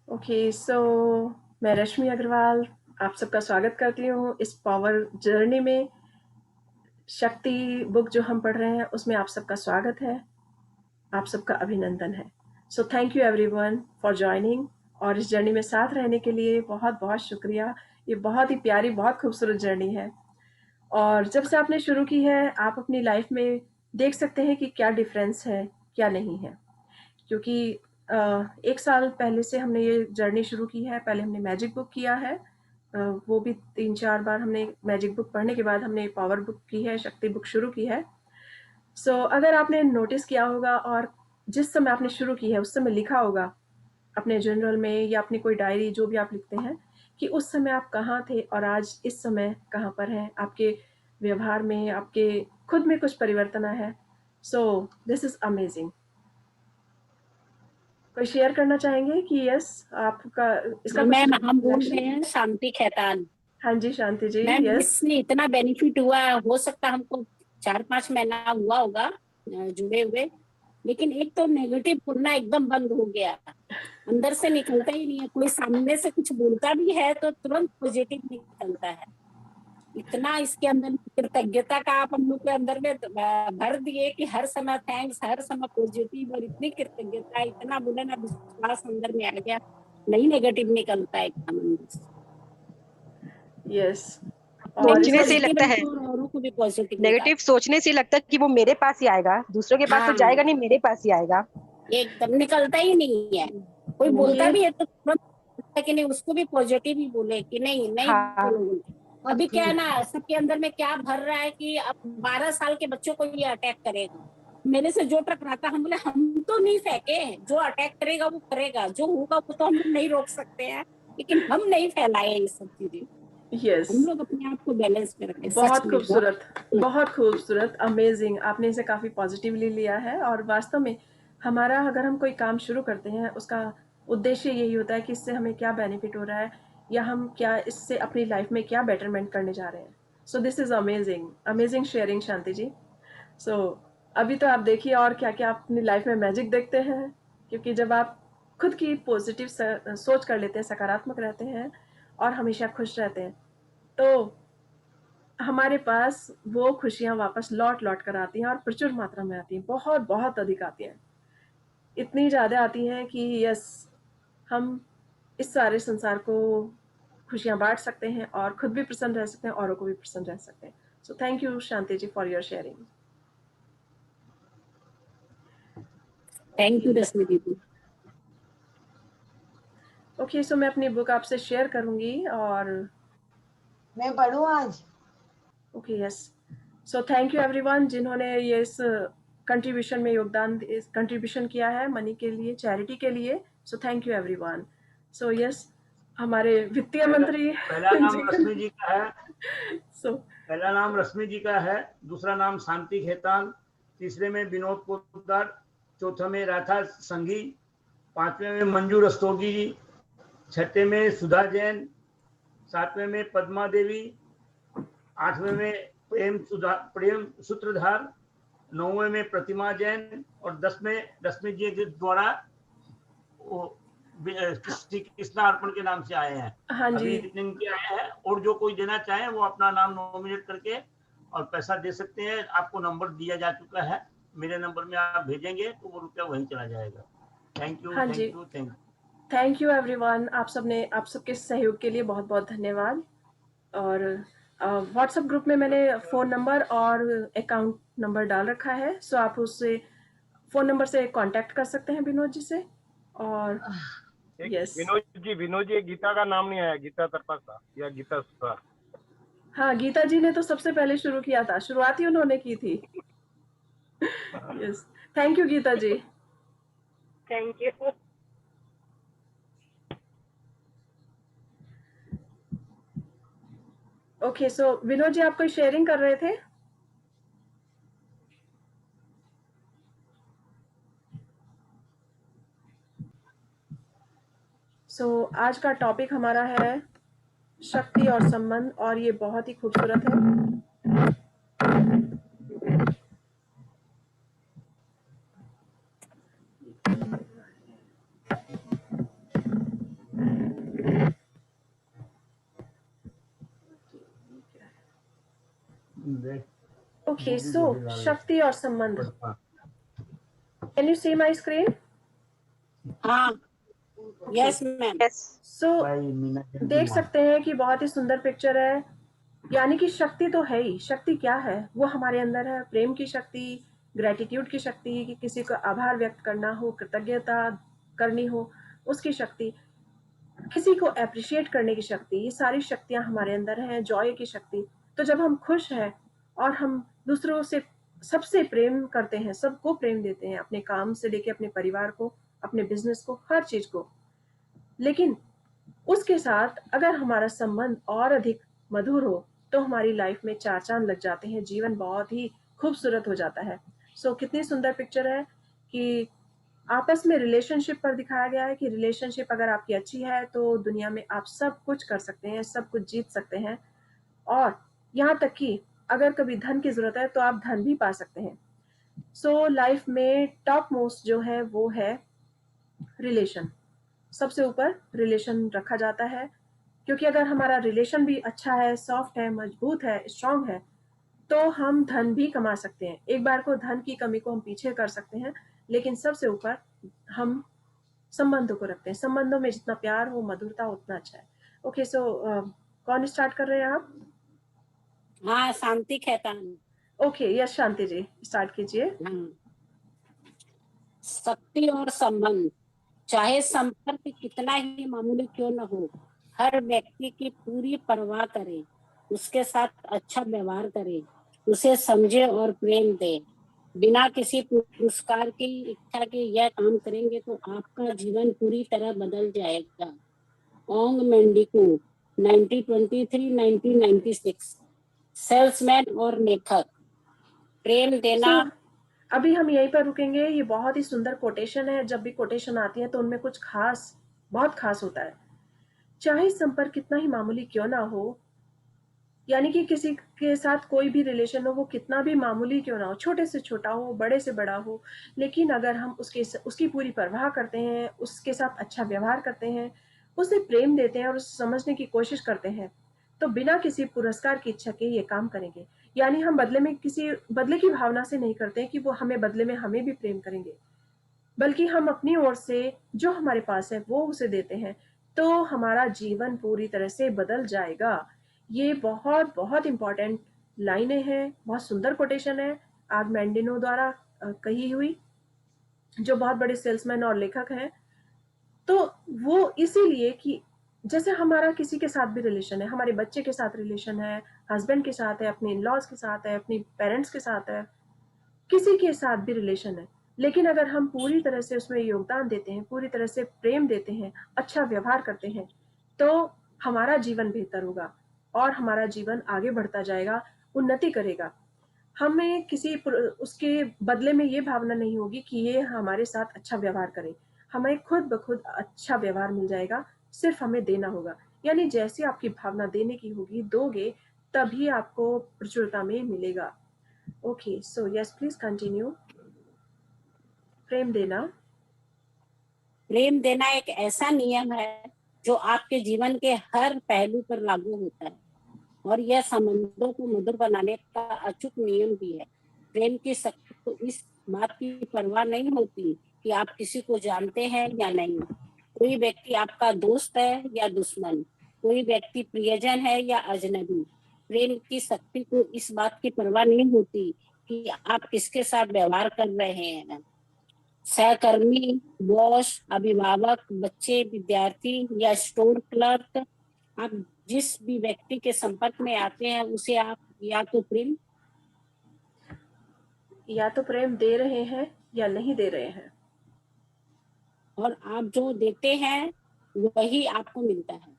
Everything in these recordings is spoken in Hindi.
ओके सो मैं रश्मि अग्रवाल आप सबका स्वागत करती हूँ इस पावर जर्नी में। शक्ति बुक जो हम पढ़ रहे हैं उसमें आप सबका स्वागत है, आप सबका अभिनंदन है। सो thank you everyone for joining और इस जर्नी में साथ रहने के लिए बहुत बहुत शुक्रिया। ये बहुत ही प्यारी बहुत खूबसूरत जर्नी है और जब से आपने शुरू की है आप अपनी लाइफ में देख सकते हैं कि क्या डिफरेंस है क्या नहीं है, क्योंकि 1 साल पहले से हमने ये जर्नी शुरू की है। पहले हमने मैजिक बुक किया है, वो भी 3-4 बार हमने मैजिक बुक पढ़ने के बाद हमने पावर बुक की है, शक्ति बुक शुरू की है। अगर आपने नोटिस किया होगा और जिस समय आपने शुरू की है उस समय लिखा होगा अपने जर्नल में या अपनी कोई डायरी जो भी आप लिखते हैं कि उस समय आप कहाँ थे और आज इस समय कहाँ पर हैं, आपके व्यवहार में, आपके खुद में कुछ परिवर्तन आया है। This is amazing. कोई शेयर करना चाहेंगे कि यस आपका इसका कुछ मैम हम बोल रिएक्शन? रहे हैं शांति खैतान। हाँ जी शांति जी, मैम यस। इससे इतना बेनिफिट हुआ, हो सकता हमको 4-5 महीना हुआ होगा जुड़े हुए, लेकिन एक तो नेगेटिव बोलना एकदम बंद हो गया, अंदर से निकलता ही नहीं है। कोई सामने से कुछ बोलता भी है तो तुरंत पॉजिटिव निकलता है। इतना इसके अंदर कृतज्ञता का आप हम लोग के अंदर में भर दिए कि हर समय थैंक्स, हर समय पॉजिटिव, और इतनी कृतज्ञता, इतना बोले ना विश्वास अंदर में आ गया, नहीं नेगेटिव निकलता है एकदम अंदर से। यस और सोचने इसका से पॉजिटिव लगता है, रखो और औरों को भी पॉजिटिव निकालो। नेगेटिव सोचने से लगता है कि वो मेरे पास ही आएगा, दूसरों के पास तो हाँ, जाएगा नहीं, मेरे पास ही आएगा। एकदम निकलता ही नहीं है। कोई बोलता ये भी है तो तुरंत बोलता है कि नहीं, उसको भी पॉजिटिव ही बोले कि नहीं नहीं हाँ, बोलो। अभी क्या है ना, सबके अंदर में क्या भर रहा है कि अब 12 साल के बच्चों को ये अटैक करेगा। मेरे से जो टकराता, हम बोले हम तो नहीं फेंके, जो अटैक करेगा वो करेगा, जो होगा वो तो हम लोग नहीं रोक सकते हैं, लेकिन हम नहीं फैलाए ये सब चीजें। यस हम लोग अपने आप को बैलेंस में रखें। सच बहुत में खूबसूरत, बहुत खूबसूरत, अमेजिंग। आपने इसे काफ़ी पॉजिटिवली लिया है और वास्तव में हमारा अगर हम कोई काम शुरू करते हैं उसका उद्देश्य यही होता है कि इससे हमें क्या बेनिफिट हो रहा है या हम क्या इससे अपनी लाइफ में क्या बेटरमेंट करने जा रहे हैं। This is amazing, amazing sharing Shanti ji. So अभी तो आप देखिए और क्या क्या आप अपनी लाइफ में मैजिक देखते हैं, क्योंकि जब आप खुद की पॉजिटिव सोच कर लेते हैं, सकारात्मक रहते हैं और हमेशा खुश रहते हैं, तो हमारे पास वो खुशियाँ वापस लौट-लौट कर आती हैं और प्रचुर मात्रा में आती हैं, बहुत-बहुत अधिक आती हैं। इतनी ज़्यादा आती हैं कि यस, हम इस सारे संसार को खुशियाँ बाँट सकते हैं और खुद भी प्रसन्न रह सकते हैं, औरों को भी प्रसन्न रह सकते हैं। Thank you Shanti ji for your sharing. Thank you Rashmi दीदी। ओके मैं अपनी बुक आपसे शेयर करूँगी और मैं पढ़ूं आज। Okay yes thank you everyone जिन्होंने ये इस कंट्रीब्यूशन में योगदान इस कंट्रीब्यूशन किया है मनी के लिए, चैरिटी के लिए। Thank you everyone. यस हमारे वित्तीय मंत्री पहला नाम रश्मि जी का है। सो पहला नाम रश्मि जी का है, दूसरा नाम शांति खेतान, तीसरे में विनोद पोद्दार, चौथे में राधा संघी, पांचवें में मंजू रस्तोगी जी, छठे में सुधा जैन, सातवें में पद्मा देवी, आठवें में प्रेम सूत्रधार, नौवें में प्रतिमा जैन और 10 में रश्मि जी के द्वारा कृष्णा अर्पण के नाम से आए हैं। हाँ जी, अभी इतने इनके आए हैं और जो कोई देना चाहे वो अपना नाम नॉमिनेट करके और पैसा दे सकते हैं। आपको नंबर दिया जा चुका है, मेरे नंबर में आप भेजेंगे तो वो रुपया वहीं चला जाएगा। थैंक यू हाँ जी, thank you thank you. Thank you everyone. आप सबके सहयोग के लिए बहुत बहुत धन्यवाद। और व्हाट्सएप ग्रुप में मैंने फ़ोन नंबर और अकाउंट नंबर डाल रखा है, आप उससे फ़ोन नंबर से कांटेक्ट कर सकते हैं विनोद जी से। और यस विनोद जी गीता का नाम नहीं आया, गीता तरपासा या गीता सुधार। हाँ, गीता जी ने तो सबसे पहले शुरू किया था, शुरुआत ही उन्होंने की थी। Yes thank you Geeta ji. Thank you. Okay Vinod ji आप कोई शेयरिंग कर रहे थे? आज का टॉपिक हमारा है शक्ति और संबंध और ये बहुत ही खूबसूरत है। Okay, so शक्ति और संबंध. Can you see my screen? हाँ, यस मैम. यस So देख सकते हैं कि बहुत ही सुंदर पिक्चर है. यानी कि शक्ति तो है ही. शक्ति क्या है? वो हमारे अंदर है. प्रेम की शक्ति, ग्रेटिट्यूड की शक्ति, कि किसी को आभार व्यक्त करना हो, कृतज्ञता करनी हो, उसकी शक्ति, किसी को अप्रिशिएट करने की शक्ति, ये सारी शक्तियां हमारे अंदर हैं. जॉय की शक्ति. तो जब हम खुश हैं और हम दूसरों से सबसे प्रेम करते हैं, सबको प्रेम देते हैं, अपने काम से लेके अपने परिवार को, अपने बिजनेस को, हर चीज को, लेकिन उसके साथ अगर हमारा संबंध और अधिक मधुर हो तो हमारी लाइफ में चार चांद लग जाते हैं. जीवन बहुत ही खूबसूरत हो जाता है. सो कितनी सुंदर पिक्चर है कि आपस में रिलेशनशिप पर दिखाया गया है कि रिलेशनशिप अगर आपकी अच्छी है तो दुनिया में आप सब कुछ कर सकते हैं, सब कुछ जीत सकते हैं, और यहाँ तक कि अगर कभी धन की जरूरत है तो आप धन भी पा सकते हैं. सो लाइफ में टॉप मोस्ट जो है वो है रिलेशन. सबसे ऊपर रिलेशन रखा जाता है, क्योंकि अगर हमारा रिलेशन भी अच्छा है, सॉफ्ट है, मजबूत है, स्ट्रांग है, तो हम धन भी कमा सकते हैं. एक बार को धन की कमी को हम पीछे कर सकते हैं, लेकिन सबसे ऊपर हम संबंधों को रखते हैं. संबंधों में जितना प्यार हो, मधुरता, उतना अच्छा है. ओके, सो कौन स्टार्ट कर रहे हैं आप? हाँ, शांति खेतान. ओके, यस शांति जी, स्टार्ट कीजिए. हाँ. शक्ति और संबंध. चाहे संपर्क कितना ही मामूली क्यों न हो, हर व्यक्ति की पूरी परवाह करें, उसके साथ अच्छा व्यवहार करें, उसे समझे और प्रेम दे. बिना किसी पुरस्कार की इच्छा के यह काम करेंगे तो आपका जीवन पूरी तरह बदल जाएगा. ओंग मेंडिको, 1923-1996. सेल्समैन और लेखक. प्रेम देना. So, अभी हम यहीं पर रुकेंगे. ये बहुत ही सुंदर कोटेशन है. जब भी कोटेशन आती है तो उनमें कुछ खास, बहुत खास होता है. चाहे संपर्क कितना ही मामूली क्यों ना हो, यानी कि किसी के साथ कोई भी रिलेशन हो, वो कितना भी मामूली क्यों ना हो, छोटे से छोटा हो, बड़े से बड़ा हो, लेकिन अगर हम उसकी पूरी परवाह करते हैं, उसके साथ अच्छा व्यवहार करते हैं, उसे प्रेम देते हैं और उसे समझने की कोशिश करते हैं, तो बिना किसी पुरस्कार की इच्छा के ये काम करेंगे. यानी हम बदले की भावना से नहीं करते हैं कि वो हमें बदले में हमें भी प्रेम करेंगे, बल्कि हम अपनी ओर से जो हमारे पास है वो उसे देते हैं, तो हमारा जीवन पूरी तरह से बदल जाएगा. ये बहुत बहुत इंपॉर्टेंट लाइनें हैं. बहुत सुंदर कोटेशन है, आग मैंडिनो द्वारा कही हुई, जो बहुत बड़े सेल्समैन और लेखक हैं. तो वो इसीलिए कि जैसे हमारा किसी के साथ भी रिलेशन है, हमारे बच्चे के साथ रिलेशन है, हस्बैंड के साथ है, अपने इन-लॉज के साथ है, अपनी पेरेंट्स के साथ है, किसी के साथ भी रिलेशन है, लेकिन अगर हम पूरी तरह से उसमें योगदान देते हैं, पूरी तरह से प्रेम देते हैं, अच्छा व्यवहार करते हैं, तो हमारा जीवन बेहतर होगा और हमारा जीवन आगे बढ़ता जाएगा, उन्नति करेगा. हमें उसके बदले में ये भावना नहीं होगी कि ये हमारे साथ अच्छा व्यवहार करे. हमें खुद ब खुद अच्छा व्यवहार मिल जाएगा, सिर्फ हमें देना होगा. यानी जैसी आपकी भावना देने की होगी, दोगे, तभी आपको प्रचुरता में मिलेगा. Okay, so yes please continue. प्रेम देना. प्रेम देना एक ऐसा नियम है जो आपके जीवन के हर पहलू पर लागू होता है, और यह संबंधों को मधुर बनाने का अचूक नियम भी है. प्रेम की शक्ति को इस बात की परवाह नहीं होती कि आप किसी को जानते हैं या नहीं. कोई व्यक्ति आपका दोस्त है या दुश्मन, कोई व्यक्ति प्रियजन है या अजनबी. प्रेम की शक्ति को इस बात की परवाह नहीं होती कि आप किसके साथ व्यवहार कर रहे हैं. सहकर्मी, बॉस, अभिभावक, बच्चे, विद्यार्थी या स्टोर क्लर्क, आप जिस भी व्यक्ति के संपर्क में आते हैं उसे आप या तो प्रेम दे रहे हैं या नहीं दे रहे हैं, और आप जो देते हैं वही आपको मिलता है.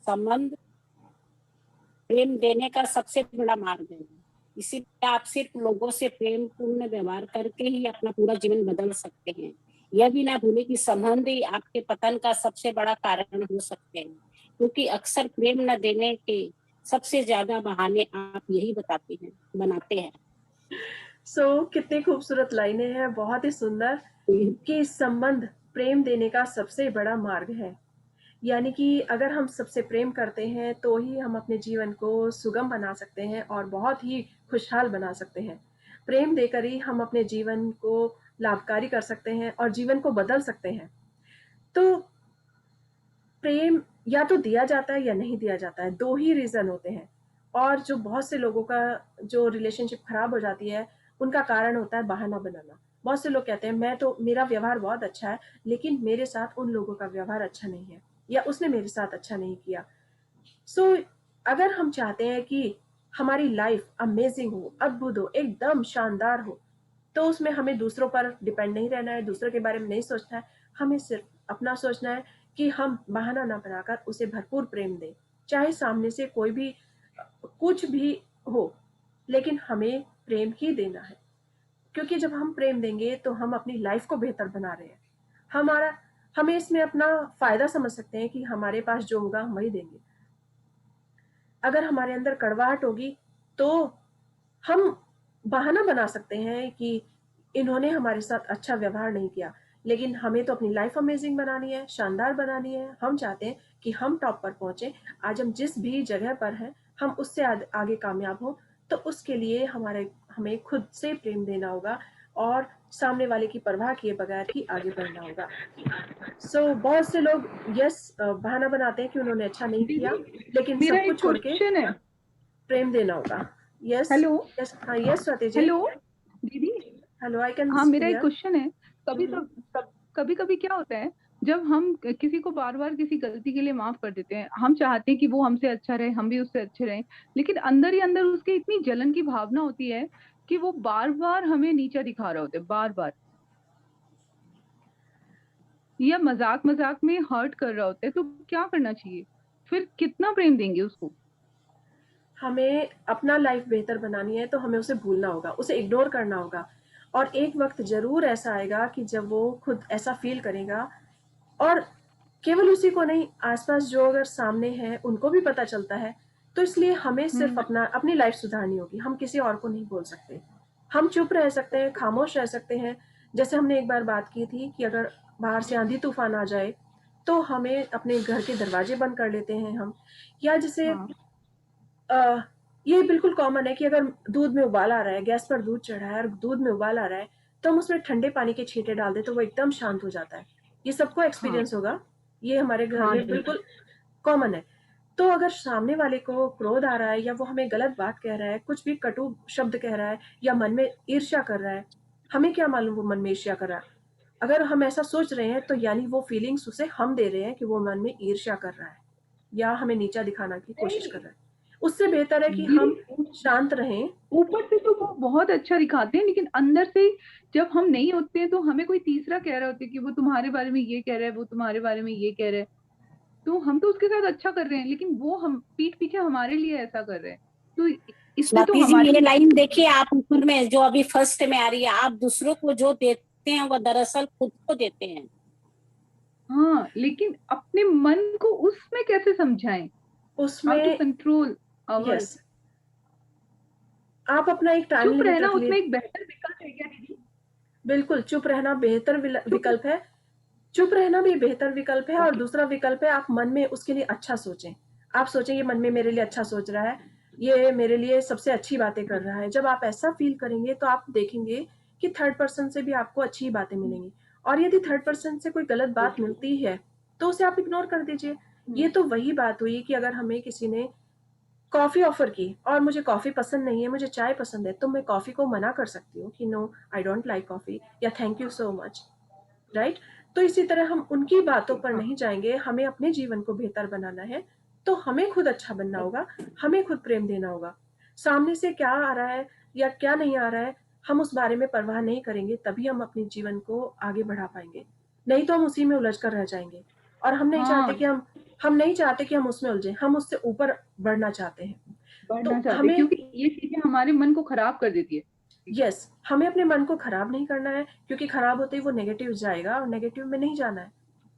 संबंध प्रेम देने का सबसे बड़ा मार्ग है. इसीलिए आप सिर्फ लोगों से प्रेम पूर्ण व्यवहार करके ही अपना पूरा जीवन बदल सकते हैं. यह भी ना भूलें कि संबंध ही आपके पतन का सबसे बड़ा कारण हो सकते हैं, क्योंकि अक्सर प्रेम न देने के सबसे ज्यादा बहाने आप यही बनाते हैं. सो कितनी खूबसूरत लाइनें हैं, बहुत ही सुंदर, कि संबंध प्रेम देने का सबसे बड़ा मार्ग है. यानी कि अगर हम सबसे प्रेम करते हैं तो ही हम अपने जीवन को सुगम बना सकते हैं और बहुत ही खुशहाल बना सकते हैं। प्रेम देकर ही हम अपने जीवन को लाभकारी कर सकते हैं और जीवन को बदल सकते हैं। तो प्रेम या तो दिया जाता है या नहीं दिया जाता है, 2 ही रीज़न होते हैं। और जो बहुत से लोगों का जो रिलेशनशिप खराब हो जाती है, उनका कारण होता है बहाना बनाना। बहुत से लोग कहते हैं मेरा व्यवहार बहुत अच्छा है, लेकिन मेरे साथ उन लोगों का व्यवहार अच्छा नहीं है, या उसने मेरे साथ अच्छा नहीं किया। सो अगर हम चाहते हैं कि हमारी लाइफ अमेजिंग हो, अद्भुत हो, एकदम शानदार हो, तो उसमें हमें दूसरों पर डिपेंड नहीं रहना है, दूसरों के बारे में नहीं सोचना है। हमें सिर्फ अपना सोचना है कि हम बहाना ना बनाकर उसे भरपूर प्रेम दें, चाहे सामने से कोई भी कुछ भी हो, लेकिन हमें प्रेम ही देना है। क्योंकि जब हम प्रेम देंगे तो हम अपनी लाइफ को बेहतर बना रहे हैं। हमें इसमें अपना फायदा समझ सकते हैं कि हमारे पास जो होगा हम वही देंगे। अगर हमारे अंदर कड़वाहट होगी तो हम बहाना बना सकते हैं कि इन्होंने हमारे साथ अच्छा व्यवहार नहीं किया, लेकिन हमें तो अपनी लाइफ अमेजिंग बनानी है, शानदार बनानी है। हम चाहते हैं कि हम टॉप पर पहुंचे। आज हम जिस भी जगह पर हैं, हम उससे आगे कामयाब हो, तो उसके लिए हमें खुद से प्रेम देना होगा और सामने वाले की परवाह किए बगैर ही आगे बढ़ना होगा। बहुत से लोग बहाना बनाते हैं कि उन्होंने अच्छा नहीं किया, लेकिन मेरा सब एक कुछ छोड़ के क्वेश्चन है। प्रेम देना होगा। हेलो हाँ, यस स्वाति जी। हेलो दीदी, हेलो, आई कैन हाँ मेरा एक हियर। क्वेश्चन है। कभी कभी क्या होता है, जब हम किसी को बार बार किसी गलती के लिए माफ कर देते हैं, हम चाहते हैं कि वो हमसे अच्छा रहे, हम भी उससे अच्छे रहें, लेकिन अंदर ही अंदर उसके इतनी जलन की भावना होती है कि वो बार बार हमें नीचा दिखा रहा होता है, बार बार, या मजाक मजाक में हर्ट कर रहा होता है, तो क्या करना चाहिए? फिर कितना प्रेम देंगे उसको? हमें अपना लाइफ बेहतर बनानी है तो हमें उसे भूलना होगा, उसे इग्नोर करना होगा। और एक वक्त जरूर ऐसा आएगा कि जब वो खुद ऐसा फील करेगा, और केवल उसी को नहीं, आसपास जो अगर सामने हैं उनको भी पता चलता है। तो इसलिए हमें सिर्फ अपनी लाइफ सुधारनी होगी, हम किसी और को नहीं बोल सकते। हम चुप रह सकते हैं, खामोश रह सकते हैं। जैसे हमने एक बार बात की थी कि अगर बाहर से आंधी तूफान आ जाए तो हमें अपने घर के दरवाजे बंद कर लेते हैं हम। या जैसे ये बिल्कुल कॉमन है कि अगर दूध में उबाल आ रहा है, गैस पर दूध चढ़ा है और दूध में उबाल आ रहा है, तो हम उसमें ठंडे पानी के छींटे डाल दें तो वो एकदम शांत हो जाता है। ये सबको एक्सपीरियंस होगा, ये हमारे घर में बिल्कुल कॉमन है। तो अगर सामने वाले को क्रोध आ रहा है, या वो हमें गलत बात कह रहा है, कुछ भी कटु शब्द कह रहा है, या मन में ईर्ष्या कर रहा है, हमें क्या मालूम वो मन में ईर्ष्या कर रहा है। अगर हम ऐसा सोच रहे हैं तो यानी वो फीलिंग्स उसे हम दे रहे हैं कि वो मन में ईर्ष्या कर रहा है या हमें नीचा दिखाने की कोशिश कर रहा है। उससे बेहतर है कि हम शांत रहें। ऊपर से तो वो बहुत अच्छा दिखाते हैं, लेकिन अंदर से जब हम नहीं होते हैं तो हमें कोई तीसरा कह रहा होता है कि वो तुम्हारे बारे में ये कह रहा है, वो तुम्हारे बारे में ये कह रहा है, तो हम तो उसके साथ अच्छा कर रहे हैं, लेकिन वो हम पीठ पीछे हमारे लिए ऐसा कर रहे हैं, तो इसमें तो स्वाति जी, हमारी ये लाइन देखिए आप ऊपर में जो अभी फर्स्ट में आ रही है, आप दूसरों को जो देते हैं वो दरअसल खुद को देते हैं। हाँ, लेकिन अपने मन को उसमें कैसे समझाएं? हाउ टू उसमें कंट्रोल आवर। यस, आप अपना एक टाइम चुप लिमिट रहना रख उसमें लीजिए। एक बेहतर विकल्प है क्या दीदी? बिल्कुल, चुप रहना बेहतर विकल्प है। चुप रहना भी बेहतर विकल्प है। और दूसरा विकल्प है, आप मन में उसके लिए अच्छा सोचें। आप सोचें ये मन में मेरे लिए अच्छा सोच रहा है, ये मेरे लिए सबसे अच्छी बातें कर रहा है। जब आप ऐसा फील करेंगे तो आप देखेंगे कि थर्ड पर्सन से भी आपको अच्छी बातें मिलेंगी। और यदि थर्ड पर्सन से कोई गलत बात मिलती है तो उसे आप इग्नोर कर दीजिए। ये तो वही बात हुई कि अगर हमें किसी ने कॉफी ऑफर की और मुझे कॉफी पसंद नहीं है, मुझे चाय पसंद है, तो मैं कॉफी को मना कर सकती हूँ कि no, I don't like coffee, या thank you so much, right. तो इसी तरह हम उनकी बातों पर नहीं जाएंगे। हमें अपने जीवन को बेहतर बनाना है तो हमें खुद अच्छा बनना होगा, हमें खुद प्रेम देना होगा। सामने से क्या आ रहा है या क्या नहीं आ रहा है, हम उस बारे में परवाह नहीं करेंगे, तभी हम अपने जीवन को आगे बढ़ा पाएंगे। नहीं तो हम उसी में उलझ कर रह जाएंगे। और हम नहीं चाहते कि हम नहीं चाहते कि हम उसमें उलझे, हम उससे ऊपर बढ़ना चाहते हैं। बढ़ना तो चाहते हैं, हमें क्योंकि ये चीजें हमारे मन को खराब कर देती है। यस, हमें अपने मन को खराब नहीं करना है, क्योंकि खराब होते ही वो नेगेटिव जाएगा और नेगेटिव में नहीं जाना है।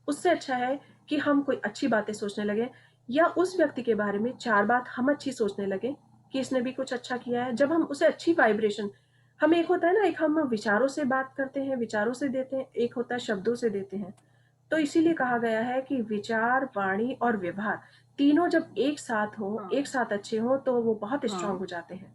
उससे अच्छा है कि हम कोई अच्छी बातें सोचने लगे, या उस व्यक्ति के बारे में 4 बात हम अच्छी सोचने लगे कि इसने भी कुछ अच्छा किया है। जब हम उसे अच्छी वाइब्रेशन, हम एक होता है ना, एक हम विचारों से बात करते हैं, विचारों से देते हैं, एक होता है शब्दों से देते हैं। तो इसीलिए कहा गया है कि विचार, वाणी और व्यवहार तीनों जब एक साथ हो, एक साथ अच्छे हो, तो वो बहुत स्ट्रांग हो जाते हैं।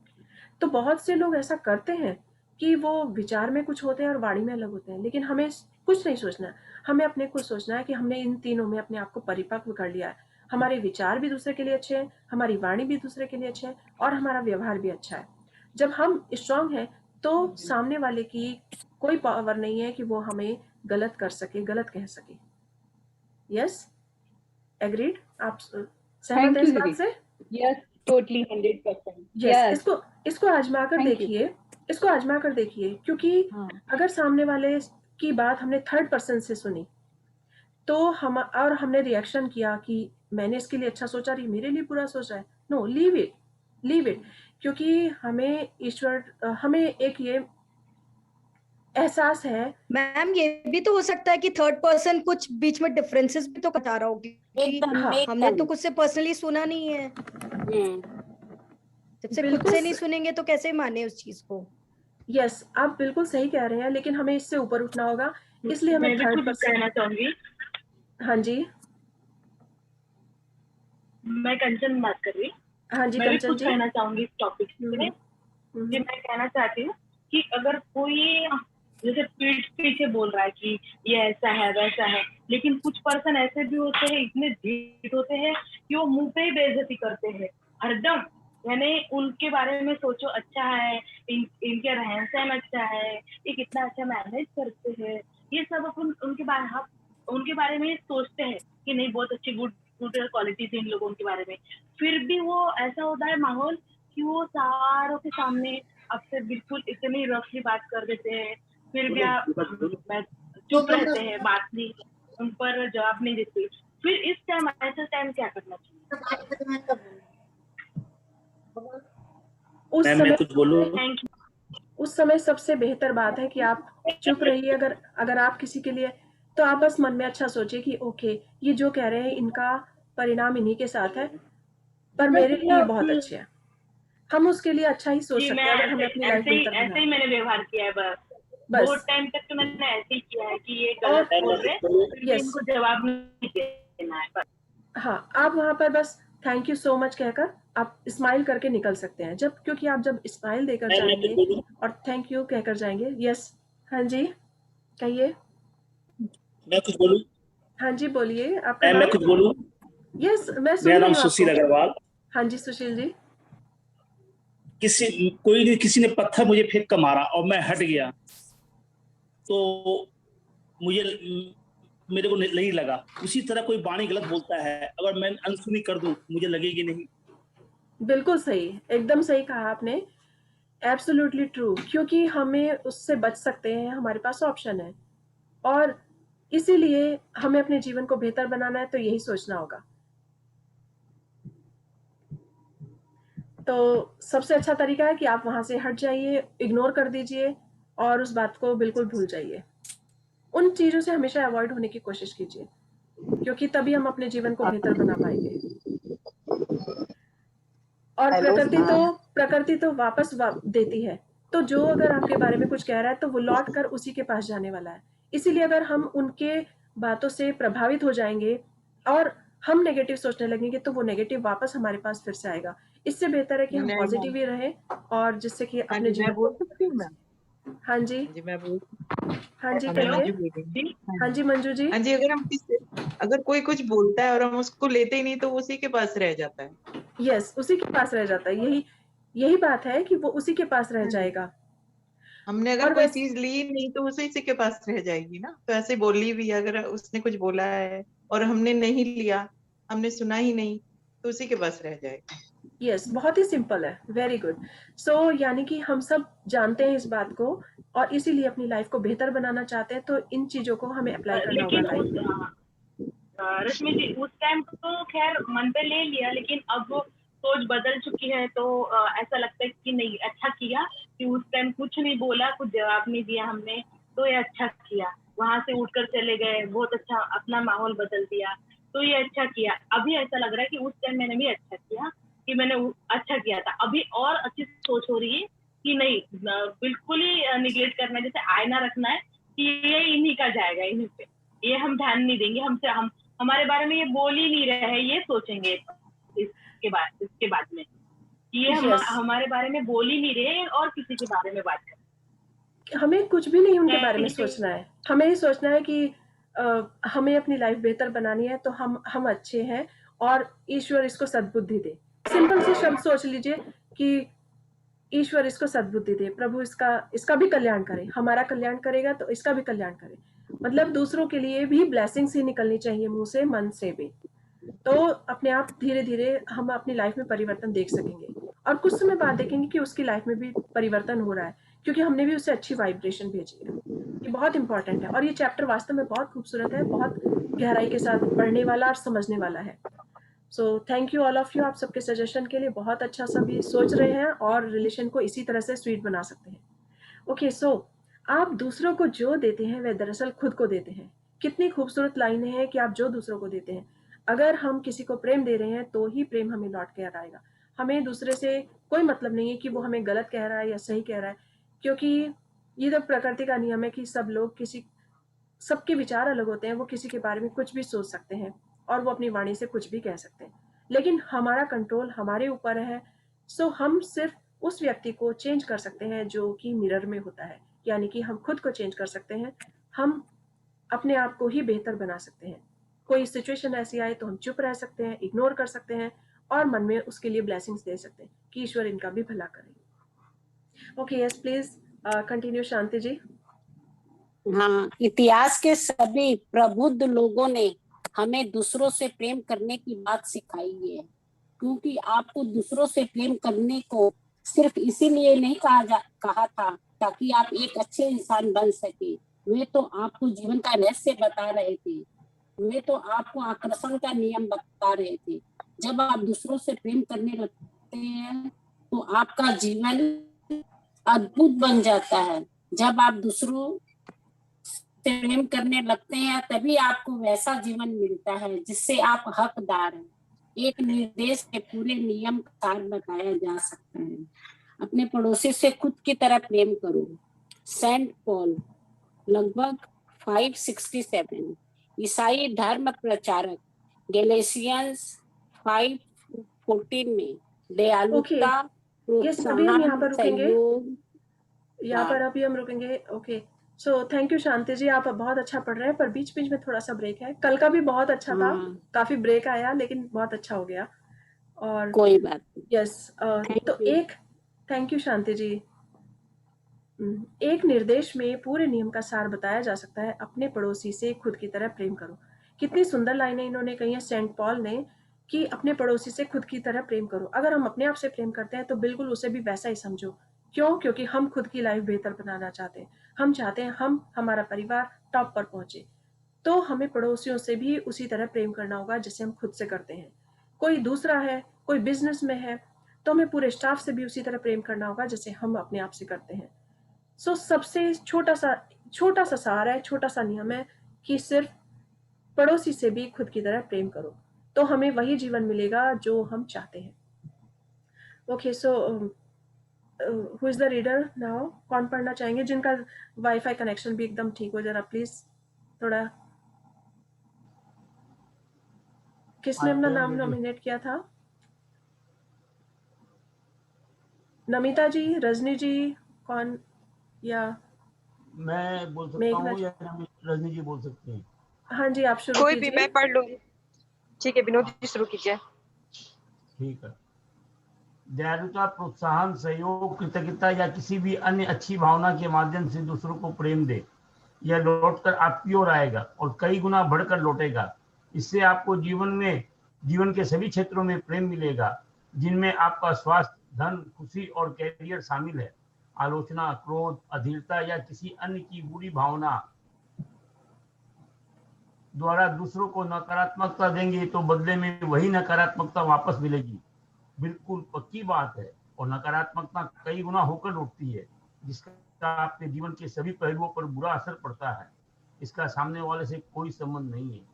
तो बहुत से लोग ऐसा करते हैं कि वो विचार में कुछ होते हैं और वाणी में अलग होते हैं, लेकिन हमें कुछ नहीं सोचना है। हमें अपने को सोचना है कि हमने इन तीनों में अपने आप को परिपक्व कर लिया है। हमारे विचार भी दूसरे के लिए अच्छे हैं, हमारी वाणी भी दूसरे के लिए अच्छे है, और हमारा व्यवहार भी अच्छा है। जब हम स्ट्रांग हैं तो सामने वाले की कोई पावर नहीं है कि वो हमें गलत कर सके, गलत कह सके। Yes, agreed? आप सहमत थैंक हैं यू इस बात दीदी। से? Yes, totally 100%। यस, यस, इसको आजमा कर थैंक यू। देखिए, इसको आजमा कर देखिए, क्योंकि हाँ, अगर सामने वाले की बात हमने थर्ड पर्सन से सुनी तो हम और हमने रिएक्शन किया कि मैंने इसके लिए अच्छा सोचा, रही मेरे लिए बुरा सोचा है। नो, लीव इट, क्योंकि हमें ईश्वर हमें एक ये एहसास है। मैम ये भी तो हो सकता है कि थर्ड पर्सन कुछ बीच में डिफरेंसेस भी तो बता रहा हो, क्योंकि एकदम हाँ, हमने एकदम। तो खुद से पर्सनली सुना नहीं है। जब से खुद बिल्कुल से नहीं सुनेंगे तो कैसे माने उस चीज को। यस, आप बिल्कुल सही कह रहे हैं, लेकिन हमें इससे ऊपर उठना होगा, इसलिए हमें मैं भी थर्ड कुछ पर्सन। कहना चाहूंगी। हाँ जी, मैं कंचन बात कर रही। हाँ जी मैं भी कंचन कुछ जी। कहना चाहूंगी इस टॉपिक पे। हम्म, कि मैं कहना चाहती हूँ कि अगर कोई जैसे पीठ पीछे बोल रहा है कि ये ऐसा है वैसा है, लेकिन कुछ पर्सन ऐसे भी होते हैं, इतने ढीठ होते हैं कि वो मुंह पे ही बेइज्जती करते हैं हरदम। यानी उनके बारे में सोचो अच्छा है, इनके रहन सहन अच्छा है, ये कितना अच्छा मैनेज करते हैं, ये सब अपन उनके बारे में सोचते हैं कि नहीं बहुत अच्छी गुड गुड क्वालिटीज इन लोगों के बारे में। फिर भी वो ऐसा होता है माहौल कि वो सारों के सामने आपसे बिल्कुल इतनी रफली बात कर देते हैं, फिर भी आप चुप रहते हैं, बात नहीं, उन पर जवाब नहीं देते। फिर इस टाइम ऐसा टाइम क्या करना चाहिए? उस समय कुछ बोलूं? Thank you. उस समय सबसे बेहतर बात है कि आप चुप रहिए। अगर आप किसी के लिए, तो आप बस मन में अच्छा सोचिए कि ओके, ये जो कह रहे हैं इनका परिणाम इन्हीं के साथ है, पर मेरे लिए ये बहुत अच्छे हैं। हम उसके लिए अच्छा ही सोच जी सकते मैं हैं अगर हमें अपनी लाइफ बेहतर ऐसे बनानी ही है। मैंने व्यवहार किया है। बस बस बहुत टाइम तक तो मैंने ऐसे ही किया है कि ये गलत बोल रहे हैं, फिर भी यस, इनको जवाब नहीं देना है बस। हाँ, आप वहां पर बस थैंक यू सो मच कहकर आप स्माइल करके निकल सकते हैं, क्योंकि आप जब स्माइल देकर मैं कुछ जाएंगे बोलूं? और थैंक यू कहकर जाएंगे। यस, हाँ जी कहिए। मैं कुछ बोलूं? हाँ जी बोलिए, आपका मैं नाम? कुछ बोलूं? यस, मैं सुन मेरा रही नाम हूँ सुशील आपको। अग्रवाल। हाँ जी सुशील जी। किसी ने पत्थर मुझे फेंक कर मारा और मैं हट गया, तो मुझे मेरे को नहीं लगा। उसी तरह कोई वाणी गलत बोलता है, अगर मैं अनसुनी कर दूं मुझे लगेगी नहीं। बिल्कुल सही, एकदम सही कहा आपने, एब्सोल्युटली ट्रू, क्योंकि हमें उससे बच सकते हैं, हमारे पास ऑप्शन है, और इसीलिए हमें अपने जीवन को बेहतर बनाना है तो यही सोचना होगा। तो सबसे अच्छा तरीका है कि आप वहां से हट जाइए, इग्नोर कर दीजिए और उस बात को बिल्कुल भूल जाइए। उन चीजों से हमेशा अवॉइड होने की कोशिश कीजिए, क्योंकि तभी हम अपने जीवन को बेहतर बना पाएंगे। और प्रकृति तो वापस देती है, तो जो अगर आपके बारे में कुछ कह रहा है तो वो लौट कर उसी के पास जाने वाला है। इसीलिए अगर हम उनके बातों से प्रभावित हो जाएंगे और हम नेगेटिव सोचने लगेंगे तो वो नेगेटिव वापस हमारे पास फिर से आएगा। इससे बेहतर है कि हम नहीं पॉजिटिव मैम। ही रहें, और जिससे कि हाँ अपने जी, मैं जीवन बोल को। सकती हूँ मैम? हाँ जी, हाँ जी, मैं बोल। हाँ जी हाँ, मैं कहिए। मंजू बोल रही हूँ। हाँ जी मंजू जी। हाँ जी, अगर कोई कुछ बोलता है और हम उसको लेते ही नहीं तो उसी के पास रह जाता है। यस, उसी के पास रह जाता है। यही बात है कि वो उसी के पास रह हाँ जी, जाएगा। हमने अगर और कोई वैसे चीज ली नहीं तो उसी के पास रह जाएगी ना। तो ऐसे बोली भी, अगर उसने कुछ बोला है और हमने नहीं लिया, हमने सुना ही नहीं, तो उसी के पास रह जाएगा। यस, बहुत ही सिंपल है, वेरी गुड। सो यानी कि हम सब जानते हैं इस बात को, और इसीलिए अपनी लाइफ को बेहतर बनाना चाहते हैं, तो इन चीजों को हमें अप्लाई करना होगा लेकिन लाइफ में। रश्मि जी उस टाइम तो खैर मन पे ले लिया, लेकिन अब वो सोच बदल चुकी है, तो ऐसा लगता है कि नहीं अच्छा किया कि उस टाइम कुछ नहीं बोला, कुछ जवाब नहीं दिया हमने, तो ये अच्छा किया। वहां से उठकर चले गए, बहुत अच्छा, अपना माहौल बदल दिया, तो ये अच्छा किया। अभी ऐसा लग रहा है कि उस टाइम मैंने भी अच्छा किया, कि मैंने अच्छा किया था। अभी और अच्छी सोच हो रही है कि नहीं बिल्कुल ही निगलेक्ट करना है, जैसे आईना रखना है कि ये इन्हीं का जाएगा, इन्हीं पे, ये हम ध्यान नहीं देंगे, हम हमारे बारे में ये बोल ही नहीं रहे हैं, ये सोचेंगे इसके बाद में। ये Yes. हमारे बारे में बोल ही नहीं रहे और किसी के बारे में बात कर। हमें कुछ भी नहीं उनके Thank बारे में you. सोचना है। हमें ये सोचना है कि हमें अपनी लाइफ बेहतर बनानी है, तो हम अच्छे हैं और ईश्वर इसको सद्बुद्धि दे। सिंपल से शब्द सोच लीजिए कि ईश्वर इसको सद्बुद्धि दे, प्रभु इसका भी कल्याण करे, हमारा कल्याण करेगा तो इसका भी कल्याण करे। मतलब दूसरों के लिए भी ब्लेसिंग्स ही निकलनी चाहिए मुंह से, मन से भी। तो अपने आप धीरे धीरे हम अपनी लाइफ में परिवर्तन देख सकेंगे और कुछ समय बाद देखेंगे कि उसकी लाइफ में भी परिवर्तन हो रहा है, क्योंकि हमने भी उसे अच्छी वाइब्रेशन भेजी है। ये बहुत इंपॉर्टेंट है और ये चैप्टर वास्तव में बहुत खूबसूरत है, बहुत गहराई के साथ पढ़ने वाला और समझने वाला है। सो thank you all of you, आप सबके सजेशन के लिए। बहुत अच्छा सभी सोच रहे हैं और रिलेशन को इसी तरह से स्वीट बना सकते हैं। ओके, सो आप दूसरों को जो देते हैं वह दरअसल खुद को देते हैं। कितनी खूबसूरत लाइनें हैं कि आप जो दूसरों को देते हैं, अगर हम किसी को प्रेम दे रहे हैं तो ही प्रेम हमें लौट के आएगा। हमें दूसरे से कोई मतलब नहीं है कि वो हमें गलत कह रहा है या सही कह रहा है, क्योंकि ये तो प्रकृति का नियम है कि सबके विचार अलग होते हैं। वो किसी के बारे में कुछ भी सोच सकते हैं और वो अपनी वाणी से कुछ भी कह सकते हैं, लेकिन हमारा कंट्रोल हमारे ऊपर है। सो हम सिर्फ उस व्यक्ति को चेंज कर सकते हैं जो कि मिरर में होता है, यानी कि हम खुद को चेंज कर सकते हैं। हम अपने आप को ही बेहतर बना सकते हैं। कोई सिचुएशन ऐसी आए तो हम चुप रह सकते हैं, इग्नोर कर सकते हैं और मन में उसके लिए ब्लेसिंग्स दे सकते हैं कि ईश्वर इनका भी भला करे। ओके, यस प्लीज कंटिन्यू शांति जी। हाँ, इतिहास के सभी प्रबुद्ध लोगों ने हमें दूसरों से प्रेम करने की बात सिखाई है, क्योंकि आपको दूसरों से प्रेम करने को सिर्फ इसीलिए नहीं कहा था ताकि आप एक अच्छे इंसान बन सके। वे तो आपको जीवन का रहस्य बता रहे थे, वे तो आपको आकर्षण का नियम बता रहे थे। जब आप दूसरों से प्रेम करने लगते हैं तो आपका जीवन अद्भुत बन जाता है। जब आप दूसरों से प्रेम करने लगते हैं तभी आपको वैसा जीवन मिलता है जिससे आप हकदार हैं। एक निर्देश के पूरे नियम का सार बताया जा सकता है। अपने पड़ोसी से खुद की तरह प्रेम करो। सेंट पॉल लगभग 567 ईसाई धर्म प्रचारक गैलेशियंस 5:14 में दयालुता, ये सभी हम यहाँ पर प्रोत्साहन, रुकेंगे, सहयोग। यहाँ पर अभी हम रुकेंगे। Okay, so thank you Shanti जी, आप बहुत अच्छा पढ़ रहे हैं, पर बीच बीच में थोड़ा सा ब्रेक है। कल का भी बहुत अच्छा था, काफी ब्रेक आया लेकिन बहुत अच्छा हो गया। और कोई बात नहीं। यस, तो एक थैंक यू शांति जी। एक निर्देश में पूरे नियम का सार बताया जा सकता है, अपने पड़ोसी से खुद की तरह प्रेम करो। कितनी सुंदर लाइनें इन्होंने कही है सेंट पॉल ने कि अपने पड़ोसी से खुद की तरह प्रेम करो। अगर हम अपने आप से प्रेम करते हैं तो बिल्कुल उसे भी वैसा ही समझो। क्यों? क्योंकि हम खुद की लाइफ बेहतर बनाना चाहते हैं। हम चाहते हैं हमारा परिवार टॉप पर पहुंचे, तो हमें पड़ोसियों से भी उसी तरह प्रेम करना होगा जैसे हम खुद से करते हैं। कोई दूसरा है, कोई बिजनेस में है, तो हमें पूरे स्टाफ से भी उसी तरह प्रेम करना होगा जैसे हम अपने आप से करते हैं। सो सबसे छोटा सा सार है, छोटा सा नियम है कि सिर्फ पड़ोसी से भी खुद की तरह प्रेम करो, तो हमें वही जीवन मिलेगा जो हम चाहते हैं। Okay, so who is the reader now? कौन पढ़ना चाहेंगे जिनका वाईफाई कनेक्शन भी एकदम ठीक हो? जरा प्लीज थोड़ा। किसने अपना नाम नॉमिनेट किया था? नमिता जी, रजनी जी, कौन? या मैं बोल सकता हूँ या रजनी जी बोल सकते हैं? हाँ जी, आप शुरू कोई कीजिए। भी, मैं पढ़ लूंगी। ठीक है, विनोद जी शुरू कीजिए। ठीक है। दयालुता, प्रोत्साहन, सहयोग, कृतज्ञता या किसी भी अन्य अच्छी भावना के माध्यम से दूसरों को प्रेम दे। यह लौटकर आपकी ओर आएगा और कई गुना बढ़कर लौटेगा। इससे आपको जीवन के सभी क्षेत्रों में प्रेम मिलेगा, जिनमें आपका स्वास्थ्य, धन, खुशी और कैरियर शामिल है। आलोचना, क्रोध, अधीरता या किसी अन्य की बुरी भावना द्वारा दूसरों को नकारात्मकता देंगे तो बदले में वही नकारात्मकता वापस मिलेगी। बिल्कुल पक्की बात है, और नकारात्मकता कई गुना होकर लौटती है, जिसका आपके जीवन के सभी पहलुओं पर बुरा असर पड़ता है। इसका सामने वाले से कोई संबंध नहीं है।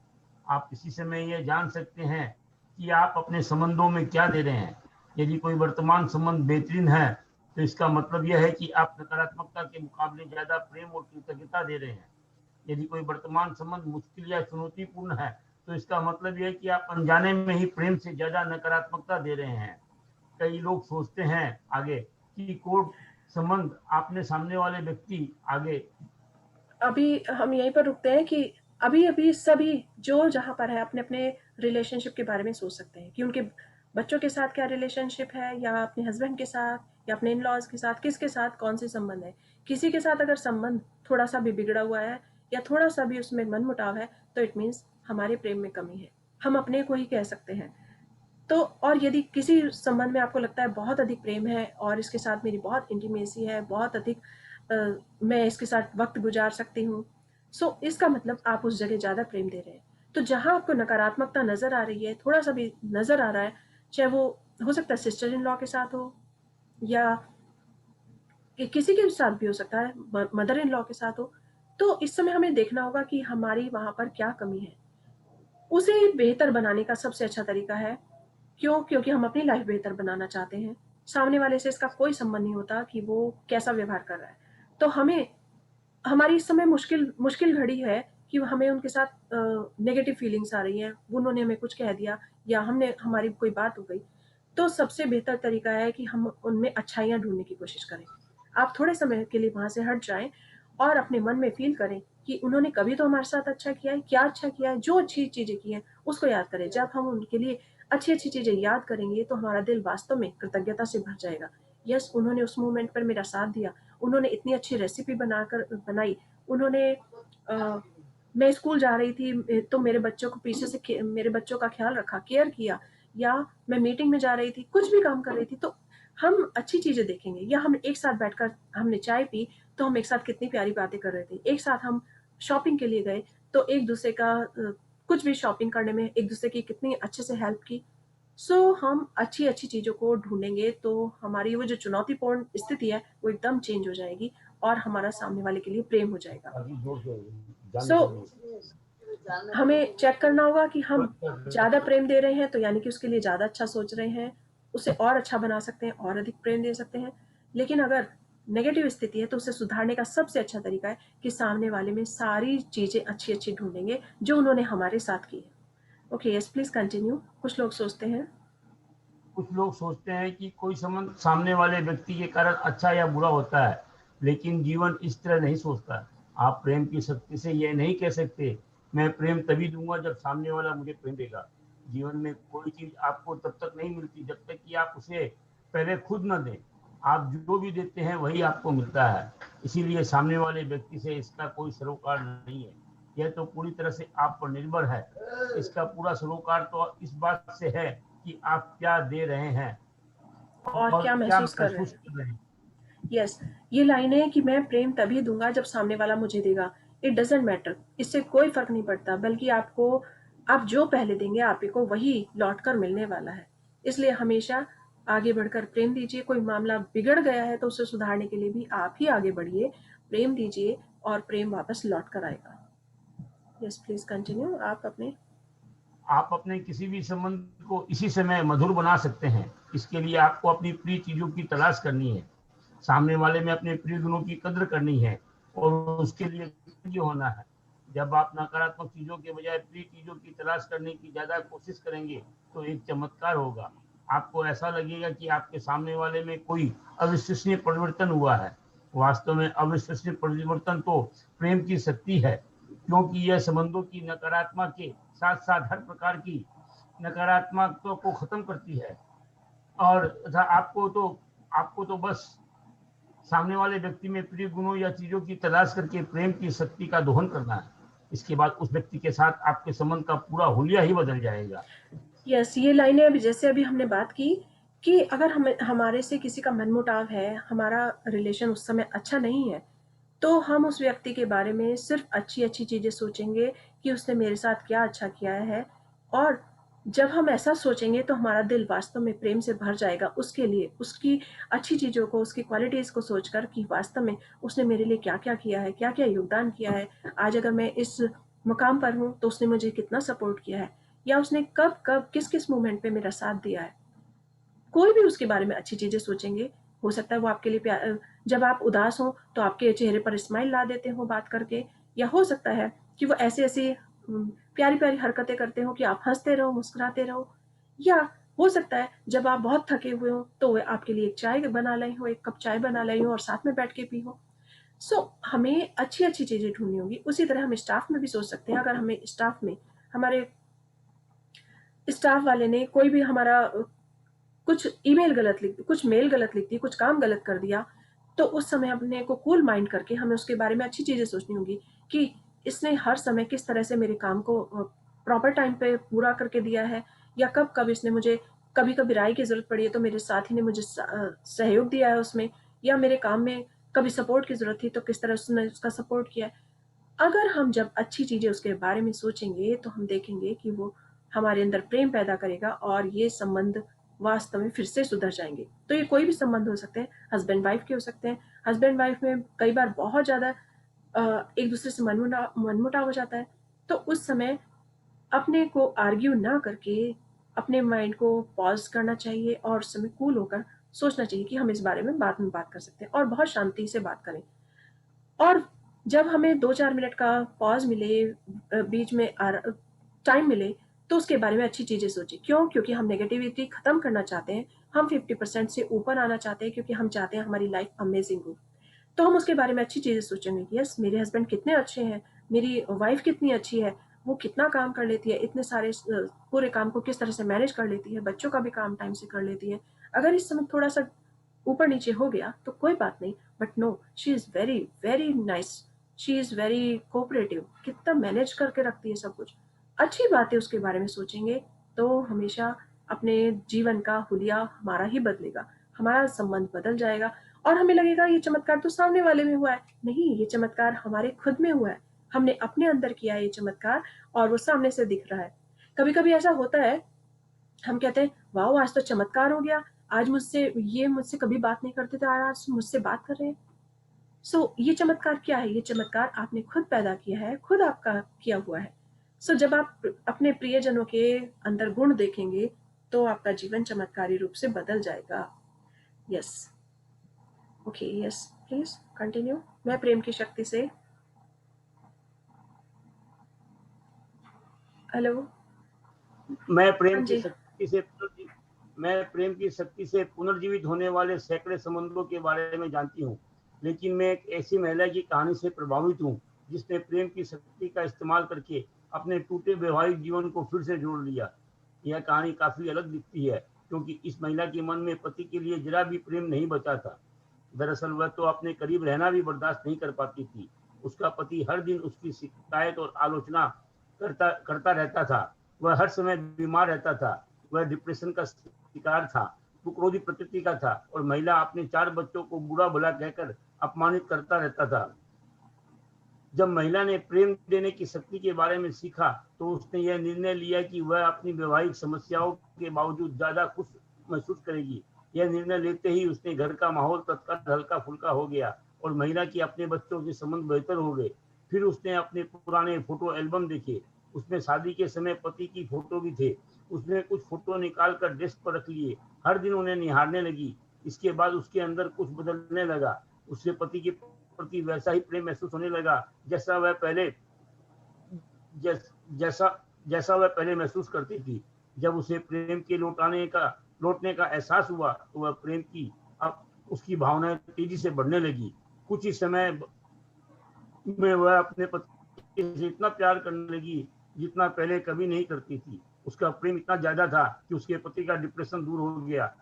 आप इसी समय यह जान सकते हैं कि आप अपने संबंधों में क्या दे रहे हैं। यदि कोई वर्तमान संबंध बेहतरीन है तो इसका मतलब यह है कि आप नकारात्मकता के मुकाबले ज्यादा प्रेम और कृतज्ञता दे रहे हैं। यदि कोई वर्तमान संबंध मुश्किल या चुनौतीपूर्ण है तो इसका मतलब यह है कि आप अनजाने में ही प्रेम से ज्यादा नकारात्मकता दे रहे हैं। कई लोग सोचते हैं आगे कि कोर्ट संबंध आपने सामने वाले व्यक्ति आगे। अभी हम यहीं पर रुकते हैं कि अभी सभी जो जहाँ पर है अपने अपने रिलेशनशिप के बारे में सोच सकते हैं कि उनके बच्चों के साथ क्या रिलेशनशिप है, या अपने हस्बैंड के साथ, या अपने इन लॉज के साथ, किसके साथ कौन से संबंध है। किसी के साथ अगर संबंध थोड़ा सा भी बिगड़ा हुआ है या थोड़ा सा भी उसमें मनमुटाव है तो इट मीन्स हमारे प्रेम में कमी है, हम अपने को ही कह सकते हैं। तो और यदि किसी संबंध में आपको लगता है बहुत अधिक प्रेम है और इसके साथ मेरी बहुत इंटीमेसी है, बहुत अधिक मैं इसके साथ वक्त गुजार सकती हूँ, सो इसका मतलब आप उस जगह ज़्यादा प्रेम दे रहे हैं। तो जहाँ आपको नकारात्मकता नज़र आ रही है, थोड़ा सा भी नज़र आ रहा है, चाहे वो हो सकता है सिस्टर इन लॉ के साथ हो या किसी के साथ भी हो सकता है, मदर इन लॉ के साथ हो, तो इस समय हमें देखना होगा कि हमारी वहाँ पर क्या कमी है। उसे बेहतर बनाने का सबसे अच्छा तरीका है, क्योंकि हम अपनी लाइफ बेहतर बनाना चाहते हैं। सामने वाले से इसका कोई संबंध नहीं होता कि वो कैसा व्यवहार कर रहा है। तो हमें हमारी इस समय मुश्किल घड़ी है कि हमें उनके साथ नेगेटिव फीलिंग्स आ रही हैं, उन्होंने हमें कुछ कह दिया या हमारी कोई बात हो गई। तो सबसे बेहतर तरीका है कि हम उनमें अच्छाइयाँ ढूँढने की कोशिश करें। आप थोड़े समय के लिए वहाँ से हट जाएँ और अपने मन में फ़ील करें कि उन्होंने कभी तो हमारे साथ अच्छा किया है, क्या अच्छा किया है, जो अच्छी चीज़ें की हैं, उसको याद करें। जब हम उनके लिए अच्छी-अच्छी चीज़ें याद करेंगे तो हमारा दिल वास्तव में कृतज्ञता से भर जाएगा। यस, उन्होंने उस मोमेंट पर मेरा साथ दिया, उन्होंने इतनी अच्छी रेसिपी बनाई, उन्होंने मैं स्कूल जा रही थी तो मेरे बच्चों को पीछे से मेरे बच्चों का ख्याल रखा, केयर किया, या मैं मीटिंग में जा रही थी, कुछ भी काम कर रही थी, तो हम अच्छी चीज़ें देखेंगे। या हम एक साथ बैठकर हमने चाय पी, तो हम एक साथ कितनी प्यारी बातें कर रहे थे। एक साथ हम शॉपिंग के लिए गए, तो एक दूसरे का कुछ भी शॉपिंग करने में एक दूसरे की कितनी अच्छे से हेल्प की। सो हम अच्छी-अच्छी चीज़ों को ढूँढेंगे तो हमारी वो जो चुनौतीपूर्ण स्थिति है, वो एकदम चेंज हो जाएगी और हमारा सामने वाले के लिए प्रेम हो जाएगा। सो हमें चेक करना होगा कि हम ज़्यादा प्रेम दे रहे हैं तो यानी कि उसके लिए ज़्यादा अच्छा सोच रहे हैं, उसे और अच्छा बना सकते हैं, और अधिक प्रेम दे सकते हैं। लेकिन अगर नेगेटिव स्थिति है तो उसे सुधारने का सबसे अच्छा तरीका है कि सामने वाले में सारी चीज़ें अच्छी-अच्छी ढूँढेंगे जो उन्होंने हमारे साथ की है। Okay, yes please continue. कुछ लोग सोचते हैं कुछ लोग सोचते हैं कि कोई संबंध सामने वाले व्यक्ति के कारण अच्छा या बुरा होता है, लेकिन जीवन इस तरह नहीं सोचता। आप प्रेम की शक्ति से यह नहीं कह सकते मैं प्रेम तभी दूंगा जब सामने वाला मुझे प्रेम देगा। जीवन में कोई चीज आपको तब तक नहीं मिलती जब तक कि आप उसे पहले खुद न दें। आप जो भी देते हैं वही आपको मिलता है, इसीलिए सामने वाले व्यक्ति से इसका कोई सरोकार नहीं है। यह तो पूरी तरह से आप पर निर्भर है। इसका पूरा सरोकार तो इस बात से है कि आप क्या दे रहे हैं और क्या महसूस कर रहे हैं। यस, ये लाइन है कि मैं प्रेम तभी दूंगा जब सामने वाला मुझे देगा। इट डजेंट मैटर, इससे कोई फर्क नहीं पड़ता, बल्कि आप जो पहले देंगे आप ही को वही लौट कर मिलने वाला है। इसलिए हमेशा आगे बढ़कर प्रेम दीजिए। कोई मामला बिगड़ गया है तो उसे सुधारने के लिए भी आप ही आगे बढ़िए, प्रेम दीजिए और प्रेम वापस लौट कर आएगा। Yes please continue. आप अपने किसी भी संबंध को इसी समय मधुर बना सकते हैं। इसके लिए आपको अपनी प्रिय चीजों की तलाश करनी है, सामने वाले में अपने प्रिय गुणों की कद्र करनी है और उसके लिए कृतज्ञ होना है। जब आप नकारात्मक चीजों के बजाय प्रिय चीजों की तलाश करने की ज्यादा कोशिश करेंगे तो एक चमत्कार होगा। आपको ऐसा लगेगा कि आपके सामने वाले में कोई अविश्वसनीय परिवर्तन हुआ है। वास्तव में अविश्वसनीय परिवर्तन तो प्रेम की शक्ति है, क्योंकि यह संबंधों की नकारात्मक के साथ साथ हर प्रकार की नकारात्मकता को खत्म करती है। और आपको तो बस सामने वाले व्यक्ति में प्रिय गुणों या चीजों की तलाश करके प्रेम की शक्ति का दोहन करना है। इसके बाद उस व्यक्ति के साथ आपके संबंध का पूरा हुलिया ही बदल जाएगा। यस, ये लाइनें अभी हमने बात की कि अगर हमारे से किसी का मनमुटाव है, हमारा रिलेशन उस समय अच्छा नहीं है, तो हम उस व्यक्ति के बारे में सिर्फ अच्छी चीजें सोचेंगे कि उसने मेरे साथ क्या अच्छा किया है। और जब हम ऐसा सोचेंगे तो हमारा दिल वास्तव में प्रेम से भर जाएगा उसके लिए, उसकी अच्छी चीज़ों को, उसकी क्वालिटीज़ को सोचकर कि वास्तव में उसने मेरे लिए क्या क्या किया है, क्या क्या योगदान किया है। आज अगर मैं इस मुकाम पर हूँ तो उसने मुझे कितना सपोर्ट किया है, या उसने कब कब किस किस मोमेंट पे मेरा साथ दिया है। कोई भी उसके बारे में अच्छी चीज़ें सोचेंगे, हो सकता है वो आपके लिए जब आप उदास हो तो आपके चेहरे पर स्माइल ला देते हो बात करके, या हो सकता है कि वो ऐसी ऐसी प्यारी प्यारी हरकतें करते हो कि आप हंसते रहो, मुस्कुराते रहो, या हो सकता है जब आप बहुत थके हुए हो तो वे आपके लिए एक चाय बना लाई हो, एक कप चाय बना लाई हो और साथ में बैठ के पी हो। हमें अच्छी-अच्छी चीज़ें ढूँढनी होगी। उसी तरह हम स्टाफ में भी सोच सकते हैं, अगर हमें स्टाफ में हमारे स्टाफ वाले ने कोई भी हमारा कुछ ईमेल गलत लिख दी, कुछ मेल गलत लिख दी, कुछ काम गलत कर दिया, तो उस समय अपने को कूल माइंड करके हमें उसके बारे में अच्छी चीज़ें सोचनी होगी कि इसने हर समय किस तरह से मेरे काम को प्रॉपर टाइम पे पूरा करके दिया है, या कब-कब इसने मुझे कभी-कभी राय की ज़रूरत पड़ी है तो मेरे साथी ने मुझे सहयोग दिया है उसमें, या मेरे काम में कभी सपोर्ट की ज़रूरत थी तो किस तरह उसने उसका सपोर्ट किया है। अगर हम जब अच्छी चीज़ें उसके बारे में सोचेंगे तो हम देखेंगे कि वो हमारे अंदर प्रेम पैदा करेगा और ये संबंध वास्तव में फिर से सुधर जाएँगे। तो ये कोई भी संबंध हो सकते हैं, हस्बैंड वाइफ के हो सकते हैं। हस्बैंड वाइफ में कई बार बहुत ज़्यादा एक दूसरे से मनमुटाव हो जाता है, तो उस समय अपने को आर्ग्यू ना करके अपने माइंड को पॉज़ करना चाहिए और उस समय कूल होकर सोचना चाहिए कि हम इस बारे में बाद में बात कर सकते हैं और बहुत शांति से बात करें। और जब हमें 2-4 मिनट का पॉज़ मिले, बीच में टाइम मिले, तो उसके बारे में अच्छी चीज़ें सोचें। क्यों? क्योंकि हम नेगेटिविटी खत्म करना चाहते हैं, हम 50% से ऊपर आना चाहते हैं, क्योंकि हम चाहते हैं हमारी लाइफ अमेज़िंग हो। तो हम उसके बारे में अच्छी चीज़ें सोचेंगे कि यस, मेरे हस्बैंड कितने अच्छे हैं, मेरी वाइफ़ कितनी अच्छी है, वो कितना काम कर लेती है, इतने सारे पूरे काम को किस तरह से मैनेज कर लेती है, बच्चों का भी काम टाइम से कर लेती है। अगर इस समय थोड़ा-सा ऊपर-नीचे हो गया तो कोई बात नहीं, but no, she is very, very nice, she is very cooperative, कितना मैनेज करके रखती है सब कुछ। अच्छी बातें उसके बारे में सोचेंगे तो हमेशा अपने जीवन का हुलिया हमारा ही बदलेगा, हमारा संबंध बदल जाएगा और हमें लगेगा ये चमत्कार तो सामने वाले में हुआ है। नहीं, ये चमत्कार हमारे खुद में हुआ है। हमने अपने अंदर किया है ये चमत्कार और वो सामने से दिख रहा है। कभी-कभी ऐसा होता है, हम कहते हैं, वाओ! आज तो चमत्कार हो गया, आज मुझसे कभी बात नहीं करते थे, आज मुझसे बात कर रहे हैं। ये चमत्कार क्या है? ये चमत्कार आपने खुद पैदा किया है, खुद आपका किया हुआ है। जब आप अपने प्रियजनों के अंदर गुण देखेंगे, तो आपका जीवन चमत्कारी रूप से बदल जाएगा। Yes. Okay, yes, please continue. मैं प्रेम की शक्ति से हेलो? मैं प्रेम हाँ की जी। शक्ति से पुनर्जीवित होने वाले सैकड़े संबंधों के बारे में जानती हूँ, लेकिन मैं एक ऐसी महिला की कहानी से प्रभावित हूँ जिसने प्रेम की शक्ति का इस्तेमाल करके अपने टूटे वैवाहिक जीवन को फिर से जोड़ लिया। यह कहानी काफी अलग दिखती है क्योंकि इस महिला के मन में पति के लिए जरा भी प्रेम नहीं बचा था। दरअसल वह तो अपने करीब रहना भी बर्दाश्त नहीं कर पाती थी। उसका पति हर दिन उसकी शिकायत और आलोचना करता रहता था। वह हर समय बीमार रहता था। वह डिप्रेशन का शिकार था, वो क्रोधी प्रकृति का था और महिला अपने 4 बच्चों को बुरा भला कहकर अपमानित करता रहता था। जब महिला ने प्रेम देने की शक्ति के बारे में सीखा तो उसने यह निर्णय लिया कि वह अपनी वैवाहिक समस्याओं के बावजूद ज्यादा खुश महसूस करेगी। यह निर्णय लेते ही उसने घर का माहौल तत्काल हल्का फुल्का हो गया और महिला की अपने बच्चों के संबंध बेहतर हो गए। फिर उसने अपने पुराने फोटो एल्बम देखे। उसमें शादी के समय पति की फोटो भी थे। उसने कुछ फोटो निकाल कर डेस्क पर रख लिए। हर दिन उन्हें निहारने लगी। इसके बाद उसके अंदर कुछ बदलने लगा। उसके पति के प्रति वैसा ही प्रेम महसूस होने लगा जैसा वह पहले महसूस करती थी। जब उसे प्रेम के लौटने का एहसास हुआ तो वह प्रेम की उसकी भावनाएं तेजी से बढ़ने लगी। कुछ ही समय में वह अपने पति से इतना प्यार करने लगी जितना पहले कभी नहीं करती थी। उसका प्रेम इतना ज्यादा था कि उसके पति का डिप्रेशन दूर हो गया,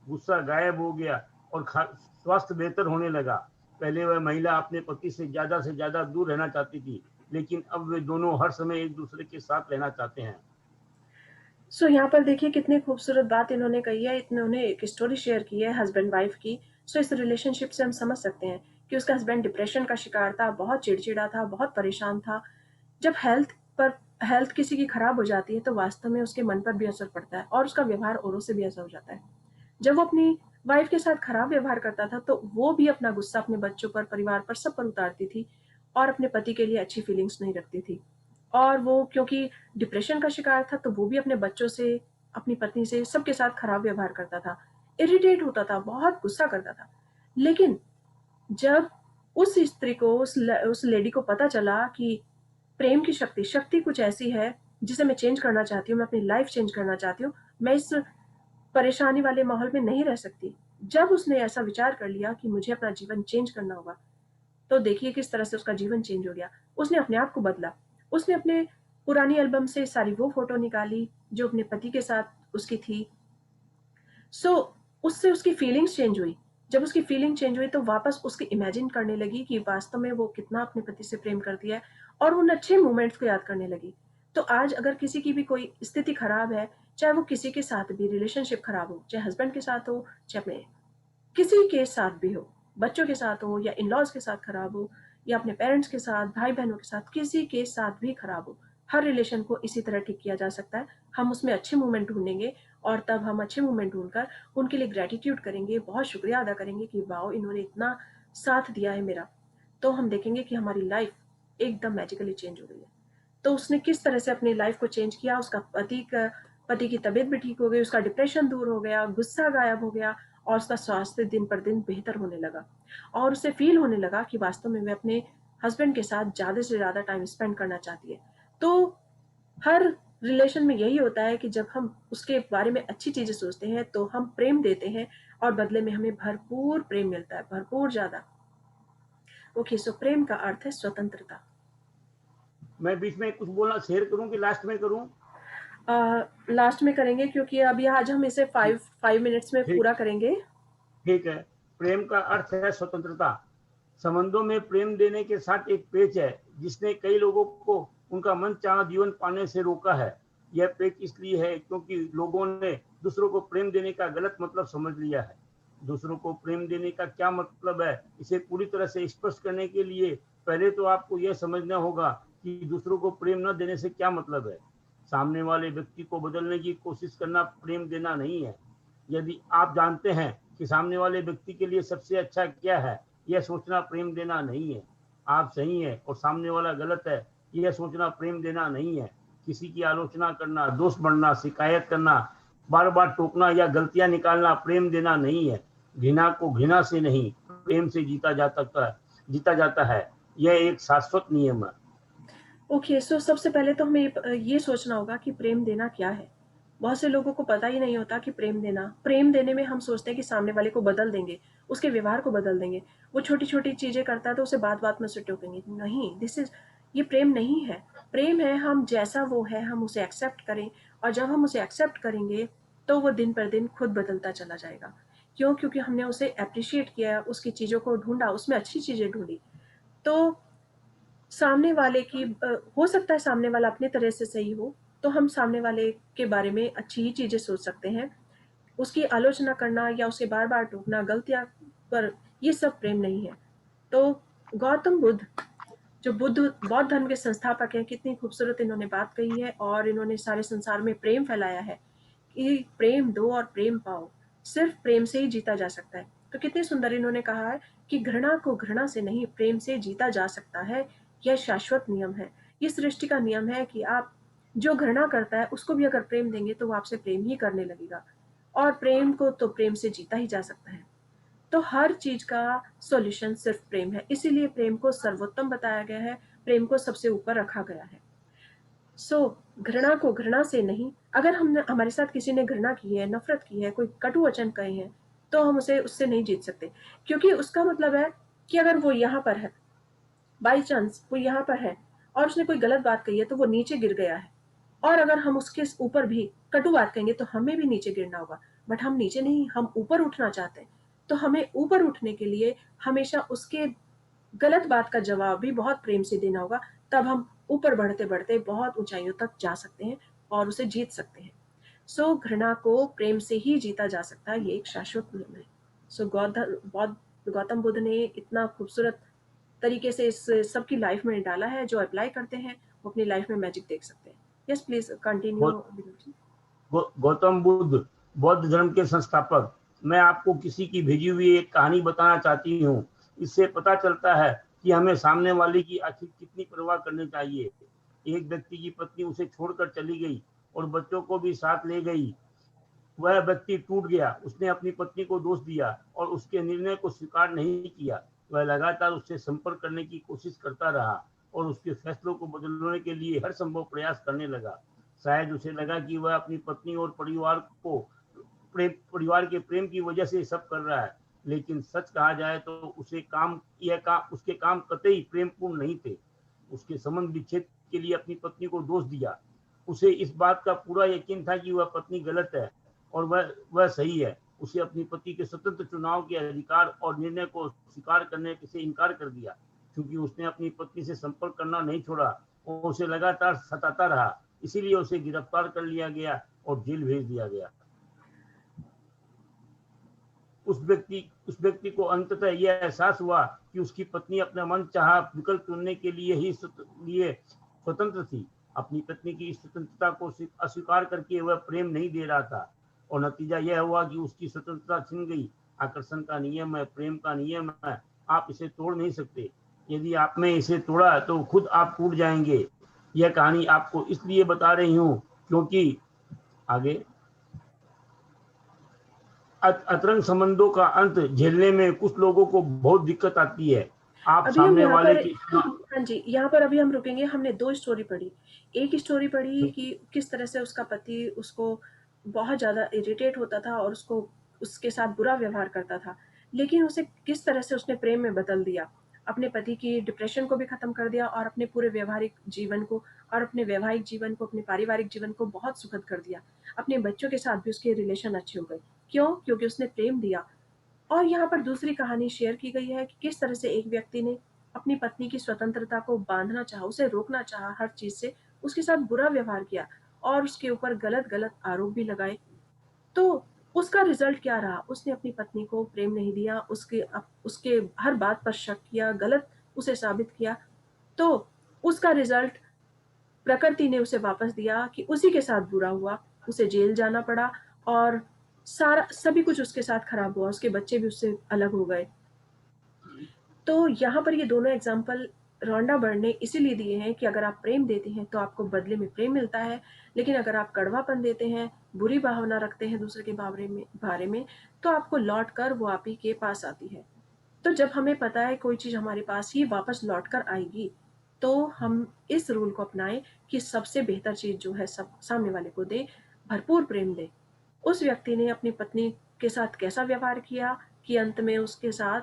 गुस्सा गायब हो गया और स्वास्थ्य बेहतर होने लगा। पहले वह महिला अपने पति से ज्यादा दूर रहना चाहती थी, लेकिन अब वे दोनों हर समय एक दूसरे के साथ रहना चाहते हैं। यहाँ पर देखिए कितनी खूबसूरत बात इन्होंने कही है। इन्होंने एक स्टोरी शेयर की है हस्बैंड वाइफ की। इस रिलेशनशिप से हम समझ सकते हैं कि उसका हस्बैंड डिप्रेशन का शिकार था, बहुत चिड़चिड़ा था, बहुत परेशान था। जब हेल्थ किसी की खराब हो जाती है तो वास्तव में उसके मन पर भी असर पड़ता है और उसका व्यवहार औरों से भी ऐसा हो जाता है। जब वो अपनी वाइफ के साथ खराब व्यवहार करता था तो वो भी अपना गुस्सा अपने बच्चों पर, परिवार पर, सब पर उतारती थी और अपने पति के लिए अच्छी फीलिंग्स नहीं रखती थी। और वो क्योंकि डिप्रेशन का शिकार था तो वो भी अपने बच्चों से, अपनी पत्नी से, सबके साथ खराब व्यवहार करता था, इरिटेट होता था, बहुत गुस्सा करता था। लेकिन जब उस स्त्री को, उस लेडी को पता चला कि प्रेम की शक्ति कुछ ऐसी है जिसे मैं चेंज करना चाहती हूँ, मैं अपनी लाइफ चेंज करना चाहती हूँ, मैं इस परेशानी वाले माहौल में नहीं रह सकती। जब उसने ऐसा विचार कर लिया कि मुझे अपना जीवन चेंज करना होगा, तो देखिए किस तरह से उसका जीवन चेंज हो गया। उसने अपने आप को बदला। उसने अपने पुरानी एल्बम से सारी वो फ़ोटो निकाली जो अपने पति के साथ उसकी थी। उससे उसकी फीलिंग्स चेंज हुई। जब उसकी फीलिंग चेंज हुई तो वापस उसकी इमेजिन करने लगी कि वास्तव में वो कितना अपने पति से प्रेम करती है और उन अच्छे मोमेंट्स को याद करने लगी। तो आज अगर किसी की भी कोई स्थिति खराब है, चाहे वो किसी के साथ भी रिलेशनशिप खराब हो, चाहे हस्बैंड के साथ हो, चाहे अपने किसी के साथ भी हो, बच्चों के साथ हो या इन-लॉज़ के साथ खराब हो या अपने पेरेंट्स के साथ, भाई-बहनों के साथ, किसी के साथ भी खराब हो, हर रिलेशन को इसी तरह ठीक किया जा सकता है। हम उसमें अच्छे मोमेंट ढूँढेंगे और तब हम अच्छे मोमेंट ढूँढकर उनके लिए ग्रैटिट्यूड करेंगे, बहुत शुक्रिया अदा करेंगे कि वाओ! इन्होंने इतना साथ दिया है मेरा। तो हम देखेंगे कि हमारी लाइफ़ एकदम मैजिकली चेंज हो गई है। तो उसने किस तरह से अपनी लाइफ़ को चेंज किया, उसका पति की तबीयत भी ठीक हो गई, उसका डिप्रेशन दूर हो गया, गुस्सा गायब हो गया और उसका स्वास्थ्य दिन पर दिन बेहतर होने लगा। और उसे फ़ील होने लगा कि वास्तव में वह अपने हस्बैंड के साथ ज़्यादा से ज़्यादा टाइम स्पेंड करना चाहती है। तो हर रिलेशन में यही होता है कि जब हम उसके बारे में अच्छी चीज़ें सोचते हैं, तो हम प्रेम देते हैं और बदले में हमें भरपूर प्रेम मिलता है, भरपूर ज़्यादा। ओके, सो प्रेम का अर्थ है स्वतंत्रता। मैं बीच में कुछ बोलना शेयर करूं कि लास्ट में करूं? लास्ट में करेंगे क्योंकि अभी आज हम इसे 5 मिनट्स में पूरा करेंगे। ठीक है। प्रेम का अर्थ है स्वतंत्रता। संबंधों में प्रेम देने के साथ एक पेच है जिसने कई लोगों को उनका मनचाहा जीवन पाने से रोका है। यह पेच इसलिए है क्योंकि लोगों ने दूसरों को प्रेम देने का गलत मतलब समझ लिया है। दूसरों को प्रेम देने का क्या मतलब है, इसे पूरी तरह से स्पष्ट करने के लिए पहले तो आपको यह समझना होगा कि दूसरों को प्रेम न देने से क्या मतलब है। सामने वाले व्यक्ति को बदलने की कोशिश करना प्रेम देना नहीं है। यदि आप जानते हैं कि सामने वाले व्यक्ति के लिए सबसे अच्छा क्या है, यह सोचना प्रेम देना नहीं है। आप सही हैं और सामने वाला गलत है, यह सोचना प्रेम देना नहीं है। किसी की आलोचना करना, दोष बढ़ना, शिकायत करना, बार बार टोकना या गलतियां निकालना प्रेम देना नहीं है। घृणा को घृणा से नहीं, प्रेम से जीता जाता है। यह एक शाश्वत नियम है। ओके, सो सबसे पहले तो हमें ये सोचना होगा कि प्रेम देना क्या है। बहुत से लोगों को पता ही नहीं होता कि प्रेम देने में हम सोचते हैं कि सामने वाले को बदल देंगे, उसके व्यवहार को बदल देंगे। वो छोटी-छोटी चीज़ें करता है तो उसे बात-बात में उसे टोकेंगे। नहीं, ये प्रेम नहीं है। प्रेम है हम जैसा वो है हम उसे एक्सेप्ट करें और जब हम उसे एक्सेप्ट करेंगे, तो वो दिन पर दिन खुद बदलता चला जाएगा। क्यों? क्योंकि हमने उसे एप्रिशिएट किया, उसकी चीज़ों को ढूँढा, उसमें अच्छी चीज़ें ढूँढी। तो सामने वाले की हो सकता है सामने वाला अपने तरह से सही हो, तो हम सामने वाले के बारे में अच्छी ही चीज़ें सोच सकते हैं। उसकी आलोचना करना या उसे बार-बार टोकना, गलतियाँ पर ये सब प्रेम नहीं है। तो गौतम बुद्ध, जो बौद्ध धर्म के संस्थापक हैं, कितनी खूबसूरत इन्होंने बात कही है और इन्होंने सारे संसार में प्रेम फैलाया है कि प्रेम दो और प्रेम पाओ। सिर्फ़ प्रेम से ही जीता जा सकता है। तो कितने सुंदर इन्होंने कहा है कि घृणा को घृणा से नहीं, प्रेम से जीता जा सकता है। यह शाश्वत नियम है। ये सृष्टि का नियम है कि आप जो घृणा करता है, उसको भी अगर प्रेम देंगे, तो वो आपसे प्रेम ही करने लगेगा और प्रेम को तो प्रेम से जीता ही जा सकता है। तो हर चीज़ का सॉल्यूशन सिर्फ़ प्रेम है। इसीलिए प्रेम को सर्वोत्तम बताया गया है, प्रेम को सबसे ऊपर रखा गया है। घृणा को घृणा से नहीं, अगर हमारे साथ किसी ने घृणा की है, नफ़रत की है, कोई कटु वचन कहे हैं, तो हम उससे नहीं जीत सकते। क्योंकि उसका मतलब है कि अगर वो यहाँ पर है, बाई चांस वो यहाँ पर है और उसने कोई गलत बात कही है, तो वो नीचे गिर गया है और अगर हम उसके ऊपर भी कटु बात कहेंगे, तो हमें भी नीचे गिरना होगा। बट हम नीचे नहीं, हम ऊपर उठना चाहते हैं। तो हमें ऊपर उठने के लिए हमेशा उसके गलत बात का जवाब भी बहुत प्रेम से देना होगा। तब हम ऊपर बढ़ते-बढ़ते बहुत ऊँचाइयों तक जा सकते हैं और उसे जीत सकते हैं। घृणा को प्रेम से ही जीता जा सकता है, ये एक शाश्वत नियम है। गौतम बुद्ध ने इतना खूबसूरत तरीके से इस सबकी लाइफ में डाला है, जो अप्लाई करते हैं, वो अपनी लाइफ में मैजिक देख सकते हैं। Yes, please continue Vinod ji. Gautam Buddha बौद्ध धर्म के संस्थापक। मैं आपको किसी की भेजी हुई एक कहानी बताना चाहती हूँ। इससे पता चलता है कि हमें सामने वाले की आखिर कितनी परवाह करनी चाहिए। एक व्यक्ति की पत्नी उसे छोड़कर चली गई और बच्चों को भी साथ ले गई। वह व्यक्ति टूट गया। उसने अपनी पत्नी को दोष दिया और उसके निर्णय को स्वीकार नहीं किया। वह लगातार उससे संपर्क करने की कोशिश करता रहा और उसके फैसलों को बदलने के लिए हर संभव प्रयास करने लगा। शायद उसे लगा कि वह अपनी पत्नी और परिवार को परिवार के प्रेम की वजह से सब कर रहा है, लेकिन सच कहा जाए तो उसके काम कतई प्रेमपूर्ण नहीं थे। उसके संबंध विच्छेद के लिए अपनी पत्नी को दोष दिया। उसे इस बात का पूरा यकीन था कि वह पत्नी गलत है और वह सही है। उसे अपनी पति के स्वतंत्र चुनाव के अधिकार और निर्णय को स्वीकार करने से इनकार कर दिया, क्योंकि उसने अपनी पत्नी से संपर्क करना नहीं छोड़ा और उसे लगातार सताता रहा। इसीलिए उसे गिरफ्तार कर लिया गया और जेल भेज दिया गया। उस व्यक्ति को अंततः यह एहसास हुआ कि उसकी पत्नी अपना मन चाहा विकल्प चुनने के लिए स्वतंत्र थी। अपनी पत्नी की स्वतंत्रता को अस्वीकार करके वह प्रेम नहीं दे रहा था और नतीजा यह हुआ कि उसकी स्वतंत्रता छिन गई। आकर्षण का नियम है, प्रेम का नियम है, आप इसे तोड़ नहीं सकते। यदि आपने इसे तोड़ा तो खुद आप टूट जाएंगे। यह कहानी आपको इसलिए बता रही हूँ क्योंकि आगे अतरंग संबंधों का अंत झेलने में कुछ लोगों को बहुत दिक्कत आती है। आप सामने वाले की हाँ जी, यहाँ पर अभी हम रुकेंगे। हमने 2 स्टोरी पढ़ी। एक स्टोरी पढ़ी कि किस तरह से उसका पति उसको बहुत ज़्यादा इरिटेट होता था और उसके साथ बुरा व्यवहार करता था, लेकिन उसे किस तरह से उसने प्रेम में बदल दिया। अपने पति की डिप्रेशन को भी ख़त्म कर दिया और अपने पूरे व्यवहारिक जीवन को और अपने वैवाहिक जीवन को, अपने पारिवारिक जीवन को बहुत सुखद कर दिया। अपने बच्चों के साथ भी उसके रिलेशन अच्छे हो गए। क्यों? क्योंकि उसने प्रेम दिया। और यहाँ पर दूसरी कहानी शेयर की गई है कि किस तरह से एक व्यक्ति ने अपनी पत्नी की स्वतंत्रता को बांधना चाहा, उसे रोकना चाहा हर चीज़ से, उसके साथ बुरा व्यवहार किया और उसके ऊपर गलत आरोप भी लगाए। तो उसका रिजल्ट क्या रहा? उसने अपनी पत्नी को प्रेम नहीं दिया, उसके हर बात पर शक किया, गलत उसे साबित किया। तो उसका रिजल्ट प्रकृति ने उसे वापस दिया कि उसी के साथ बुरा हुआ, उसे जेल जाना पड़ा और सभी कुछ उसके साथ खराब हुआ। उसके बच्चे भी उससे अलग हो गए। तो यहाँ पर ये दोनों एग्जाम्पल रोंडा बर्ड ने इसीलिए दिए हैं कि अगर आप प्रेम देते हैं तो आपको बदले में प्रेम मिलता है, लेकिन अगर आप कड़वापन देते हैं, बुरी भावना रखते हैं दूसरे के बारे में, तो आपको लौट कर वो आप ही के पास आती है। तो जब हमें पता है कोई चीज़ हमारे पास ही वापस लौट कर आएगी, तो हम इस रूल को अपनाएं कि सबसे बेहतर चीज़ जो है सब सामने वाले को दे, भरपूर प्रेम दे। उस व्यक्ति ने अपनी पत्नी के साथ कैसा व्यवहार किया कि अंत में उसके साथ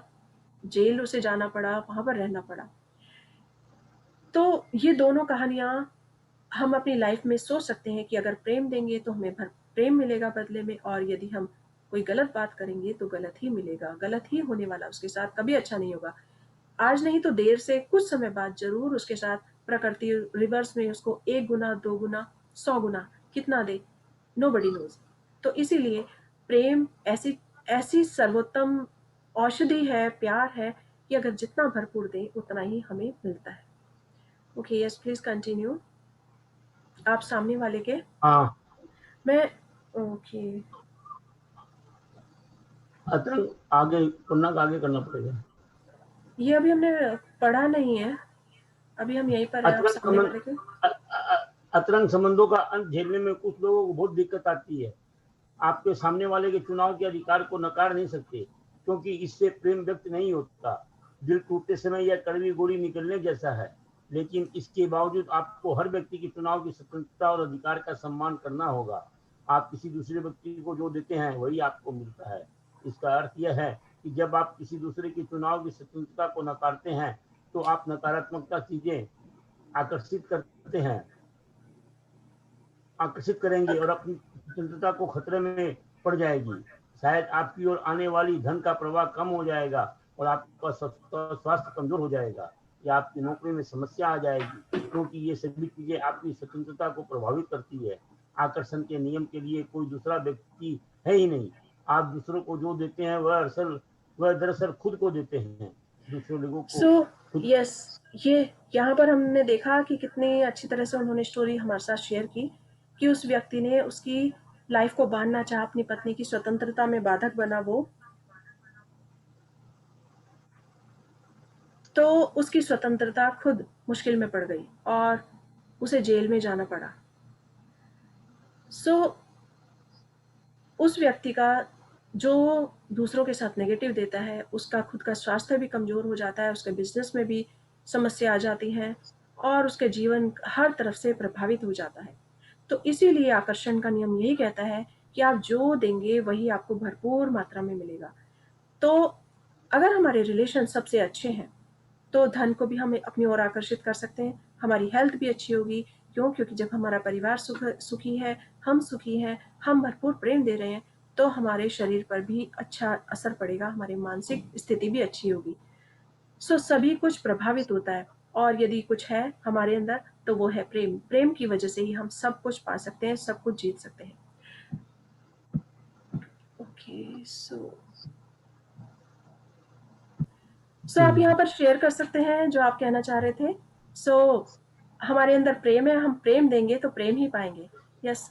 जेल उसे जाना पड़ा, वहां पर रहना पड़ा। तो ये दोनों कहानियां हम अपनी लाइफ में सोच सकते हैं कि अगर प्रेम देंगे तो हमें प्रेम मिलेगा बदले में, और यदि हम कोई गलत बात करेंगे तो गलत ही मिलेगा, गलत ही होने वाला उसके साथ, कभी अच्छा नहीं होगा। आज नहीं तो देर से कुछ समय बाद जरूर उसके साथ प्रकृति रिवर्स में उसको 1 गुना, 2 गुना, 100 गुना कितना दे, नोबडी नोज। तो इसीलिए प्रेम ऐसी सर्वोत्तम औषधि है, प्यार है कि अगर जितना भरपूर दें उतना ही हमें मिलता है। Okay, yes please continue. आप सामने वाले के मैं ओके अतरंग आगे करना पड़ेगा। ये अभी हमने पढ़ा नहीं है, अभी हम यहीं पर हैं। आप सामने वाले के अतरंग संबंधों का अंत झेलने में कुछ लोगों को बहुत दिक्कत आती है। आपके सामने वाले के चुनाव के अधिकार को नकार नहीं सकते, क्योंकि इससे प्रेम व्यक्त नहीं होता। दिल टूटते समय यह कड़वी गोली निकलने जैसा है, लेकिन इसके बावजूद आपको हर व्यक्ति के चुनाव की स्वतंत्रता और अधिकार का सम्मान करना होगा। आप किसी दूसरे व्यक्ति को जो देते हैं वही आपको मिलता है। इसका अर्थ यह है कि जब आप किसी दूसरे के चुनाव की स्वतंत्रता को नकारते हैं तो आप नकारात्मकता चीजें आकर्षित करेंगे और अपनी स्वतंत्रता को खतरे में पड़ जाएगी। शायद आपकी ओर आने वाली धन का प्रवाह कम हो जाएगा और आपका स्वास्थ्य कमजोर हो जाएगा या आपकी नौकरी में समस्या आ जाएगी, क्योंकि ये सभी चीजें आपकी स्वतंत्रता को प्रभावित करती है। आकर्षण के नियम के लिए कोई दूसरा व्यक्ति है ही नहीं। आप दूसरों को जो देते हैं वह दरअसल खुद को देते हैं, दूसरे लोगों को। ये यहाँ पर हमने देखा कि कितनी अच्छी तरह से उन्होंने स्टोरी हमारे साथ शेयर की कि उस व्यक्ति ने उसकी लाइफ को बांधना चाहा, अपनी पत्नी की स्वतंत्रता में बाधक बना वो, तो उसकी स्वतंत्रता खुद मुश्किल में पड़ गई और उसे जेल में जाना पड़ा। उस व्यक्ति का जो दूसरों के साथ नेगेटिव देता है, उसका खुद का स्वास्थ्य भी कमजोर हो जाता है, उसके बिजनेस में भी समस्या आ जाती है और उसके जीवन हर तरफ से प्रभावित हो जाता है। तो इसीलिए आकर्षण का नियम यही कहता है कि आप जो देंगे वही आपको भरपूर मात्रा में मिलेगा। तो अगर हमारे रिलेशन सबसे अच्छे हैं तो धन को भी हम अपनी ओर आकर्षित कर सकते हैं, हमारी हेल्थ भी अच्छी होगी। क्यों? क्योंकि जब हमारा परिवार सुखी है, हम सुखी हैं, हम भरपूर प्रेम दे रहे हैं, तो हमारे शरीर पर भी अच्छा असर पड़ेगा, हमारी मानसिक स्थिति भी अच्छी होगी। सो सभी कुछ प्रभावित होता है, और यदि कुछ है हमारे अंदर तो वो है प्रेम। प्रेम की वजह से ही हम सब कुछ पा सकते हैं, सब कुछ जीत सकते हैं। ओके, सो आप यहाँ पर शेयर कर सकते हैं जो आप कहना चाह रहे थे। हमारे अंदर प्रेम है, हम प्रेम देंगे तो प्रेम ही पाएंगे। यस,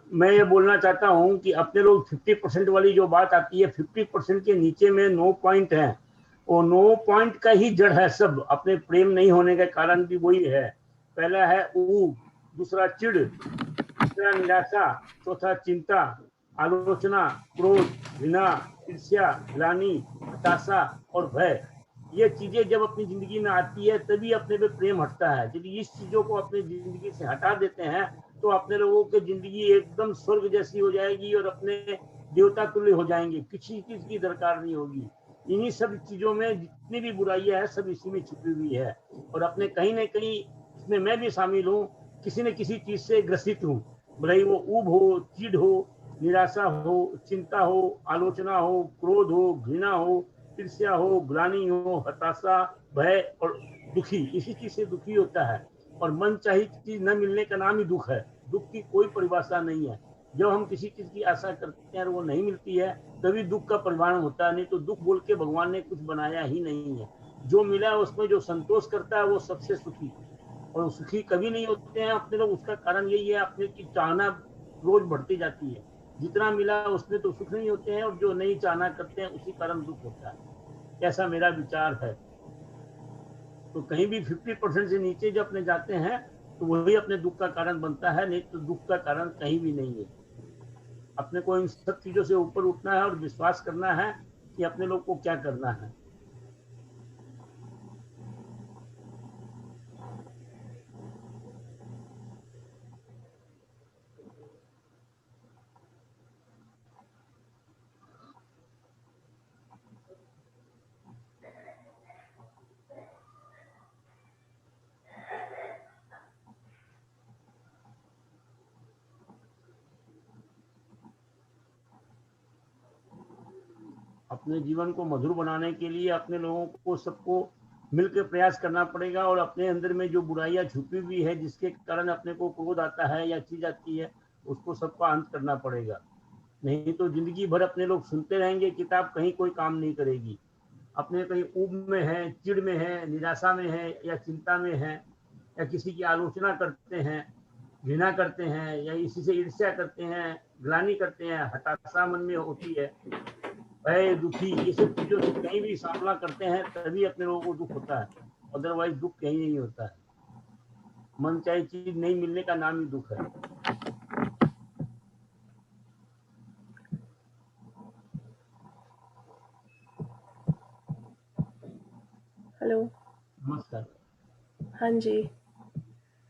मैं ये बोलना चाहता हूँ कि अपने लोग 50% वाली जो बात आती है, 50% के नीचे में 9 पॉइंट है, वो 9 पॉइंट का ही जड़ है सब। अपने प्रेम नहीं होने का कारण भी वही है। पहला है ऊब, दूसरा चिड़, तीसरा निराशा, चौथा चिंता, आलोचना, क्रोध, घृणा, ईर्ष्या, ग्लानि, हताशा और भय। ये चीजें जब अपनी जिंदगी में आती है तभी अपने पे प्रेम हटता है। यदि इस चीजों को अपनी जिंदगी से हटा देते हैं तो अपने लोगों की जिंदगी एकदम स्वर्ग जैसी हो जाएगी और अपने देवता तुल्य हो जाएंगे, किसी चीज की दरकार नहीं होगी। इन्हीं सब चीजों में जितनी भी बुराइयां है सब इसी में छिपी हुई है, और अपने कहीं न कहीं इसमें मैं भी शामिल हूँ, किसी न किसी चीज से ग्रसित हूँ। भले वो ऊब हो, चिढ़ हो, निराशा हो, चिंता हो, आलोचना हो, क्रोध हो, घृणा हो, ईर्ष्या हो, ग्लानि हो, हताशा, भय और दुखी। इसी चीज से दुखी होता है, और मन चाही चीज न मिलने का नाम ही दुख है। दुख की कोई परिभाषा नहीं है। जब हम किसी चीज की आशा करते हैं और वो नहीं मिलती है तभी दुख का परिमाण होता है, नहीं तो दुख बोल के भगवान ने कुछ बनाया ही नहीं है। जो मिला है उसमें जो संतोष करता है वो सबसे सुखी, और सुखी कभी नहीं होते हैं अपने लोग। उसका कारण यही है, अपने की चाहना रोज बढ़ती जाती है। जितना मिला उसमें तो सुख नहीं होते हैं, और जो नहीं चाहना करते हैं उसी कारण दुख होता है। ऐसा मेरा विचार है। तो कहीं भी 50% से नीचे जब अपने जाते हैं तो वही अपने दुख का कारण बनता है, नहीं तो दुख का कारण कहीं भी नहीं है। अपने को इन सब चीजों से ऊपर उठना है और विश्वास करना है कि अपने लोग को क्या करना है। अपने जीवन को मधुर बनाने के लिए अपने लोगों को सबको मिलकर प्रयास करना पड़ेगा, और अपने अंदर में जो बुराइयां छुपी हुई है जिसके कारण अपने को क्रोध आता है या चीज आती है, उसको सबका अंत करना पड़ेगा। नहीं तो जिंदगी भर अपने लोग सुनते रहेंगे, किताब कहीं कोई काम नहीं करेगी। अपने कहीं ऊब में है, चिड़ में है, निराशा में है, या चिंता में है, या किसी की आलोचना करते हैं, घृणा करते हैं, या इसी से ईर्ष्या करते हैं, ग्लानि करते हैं, हताशा मन में होती है, भय, दुखी, ये सब चीजों से कहीं भी सामना करते हैं तभी अपने लोगों को दुख होता है। अदरवाइज दुख कहीं नहीं होता है। मन चाहे चीज नहीं मिलने का नाम ही दुख है। हेलो, नमस्कार। हाँ जी।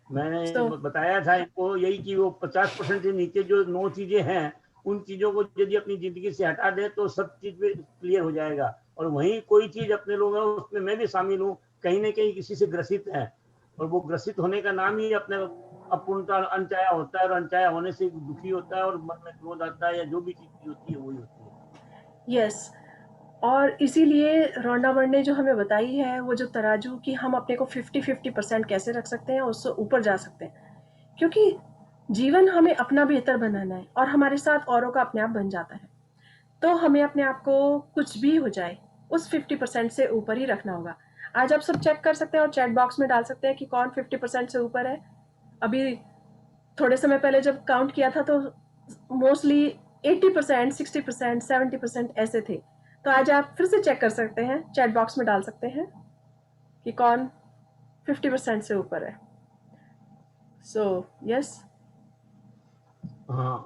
मैंने बताया था इनको यही कि वो 50% से नीचे जो 9 चीजें हैं, उन चीजों को यदि अपनी जिंदगी से हटा दे तो सब चीज में क्लियर हो जाएगा। और वहीं कोई चीज अपने लोग हैं, उसमें मैं भी शामिल हूँ, कहीं ना कहीं किसी से ग्रसित है, और वो ग्रसित होने का नाम ही अपने अपूर्णता, अनचाया होता है, और अनचाया होने से दुखी होता है, और मन में क्रोध आता है, या जो भी चीज होती है वही होती है। यस, और इसीलिए रॉन्डा बर्न ने जो हमें बताई है वो जो तराजू कि हम अपने को 50-50% कैसे रख सकते हैं, उससे ऊपर जा सकते हैं। क्योंकि जीवन हमें अपना बेहतर बनाना है, और हमारे साथ औरों का अपने आप बन जाता है। तो हमें अपने आप को कुछ भी हो जाए उस 50% से ऊपर ही रखना होगा। आज आप सब चेक कर सकते हैं और चैट बॉक्स में डाल सकते हैं कि कौन 50% से ऊपर है। अभी थोड़े समय पहले जब काउंट किया था तो मोस्टली 80%, 60%, 70% ऐसे थे। तो आज आप फिर से चेक कर सकते हैं, चैट बॉक्स में डाल सकते हैं कि कौन 50% से ऊपर है। सो यस, हाँ,